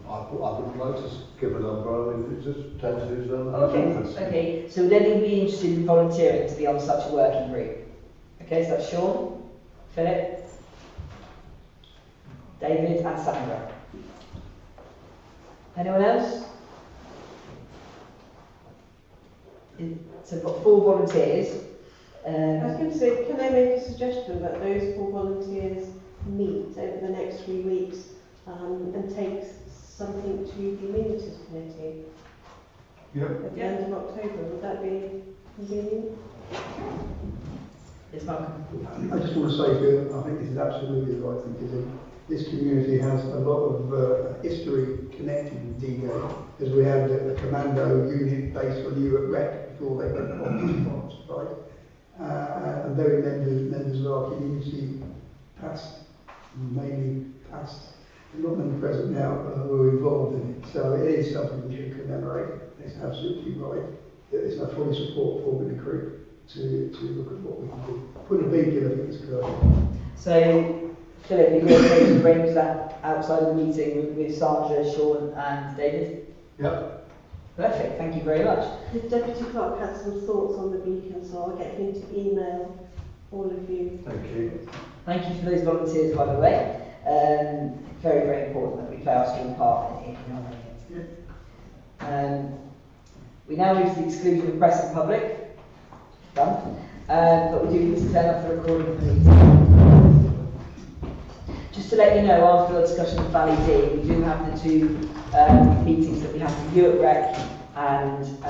I would like to give a number if it just tends to Okay, so would anyone be interested in volunteering to be on such a working group? Okay, so that's Sean, Philip, David and Sandra. Anyone else? So we've got 4 volunteers. I was going to say, can I make a suggestion that those 4 volunteers meet over the next 3 weeks and take something to the Amenities Committee at the end of October? Would that be convenient? Yes, Malcolm. I just want to say, Phil, I think this is absolutely the right thing to do. This community has a lot of history connected with D-Day, as we had a commando unit based on Europe Rec before they went on strike. And very members of our community, past, mainly past, not many present now, who are involved in it. So it is something we should commemorate. It's absolutely right. It's a fully support forming the group to look at what we can do. Put a beacon, I think it's good. So, Philip, are you okay to arrange that outside of the meeting with Sandra, Sean and David? Yep. Perfect, thank you very much. The Deputy Clerk had some thoughts on the beacon, so I'll get him to email all of you. Thank you. Thank you for those volunteers, by the way. Very, very important that we play our strong part in honoring We now move to the exclusion of press and public. Done. But we do need to turn off the recording for the meeting. Just to let you know, after the discussion of Valley D, we do have the two meetings that we have to do at Rec and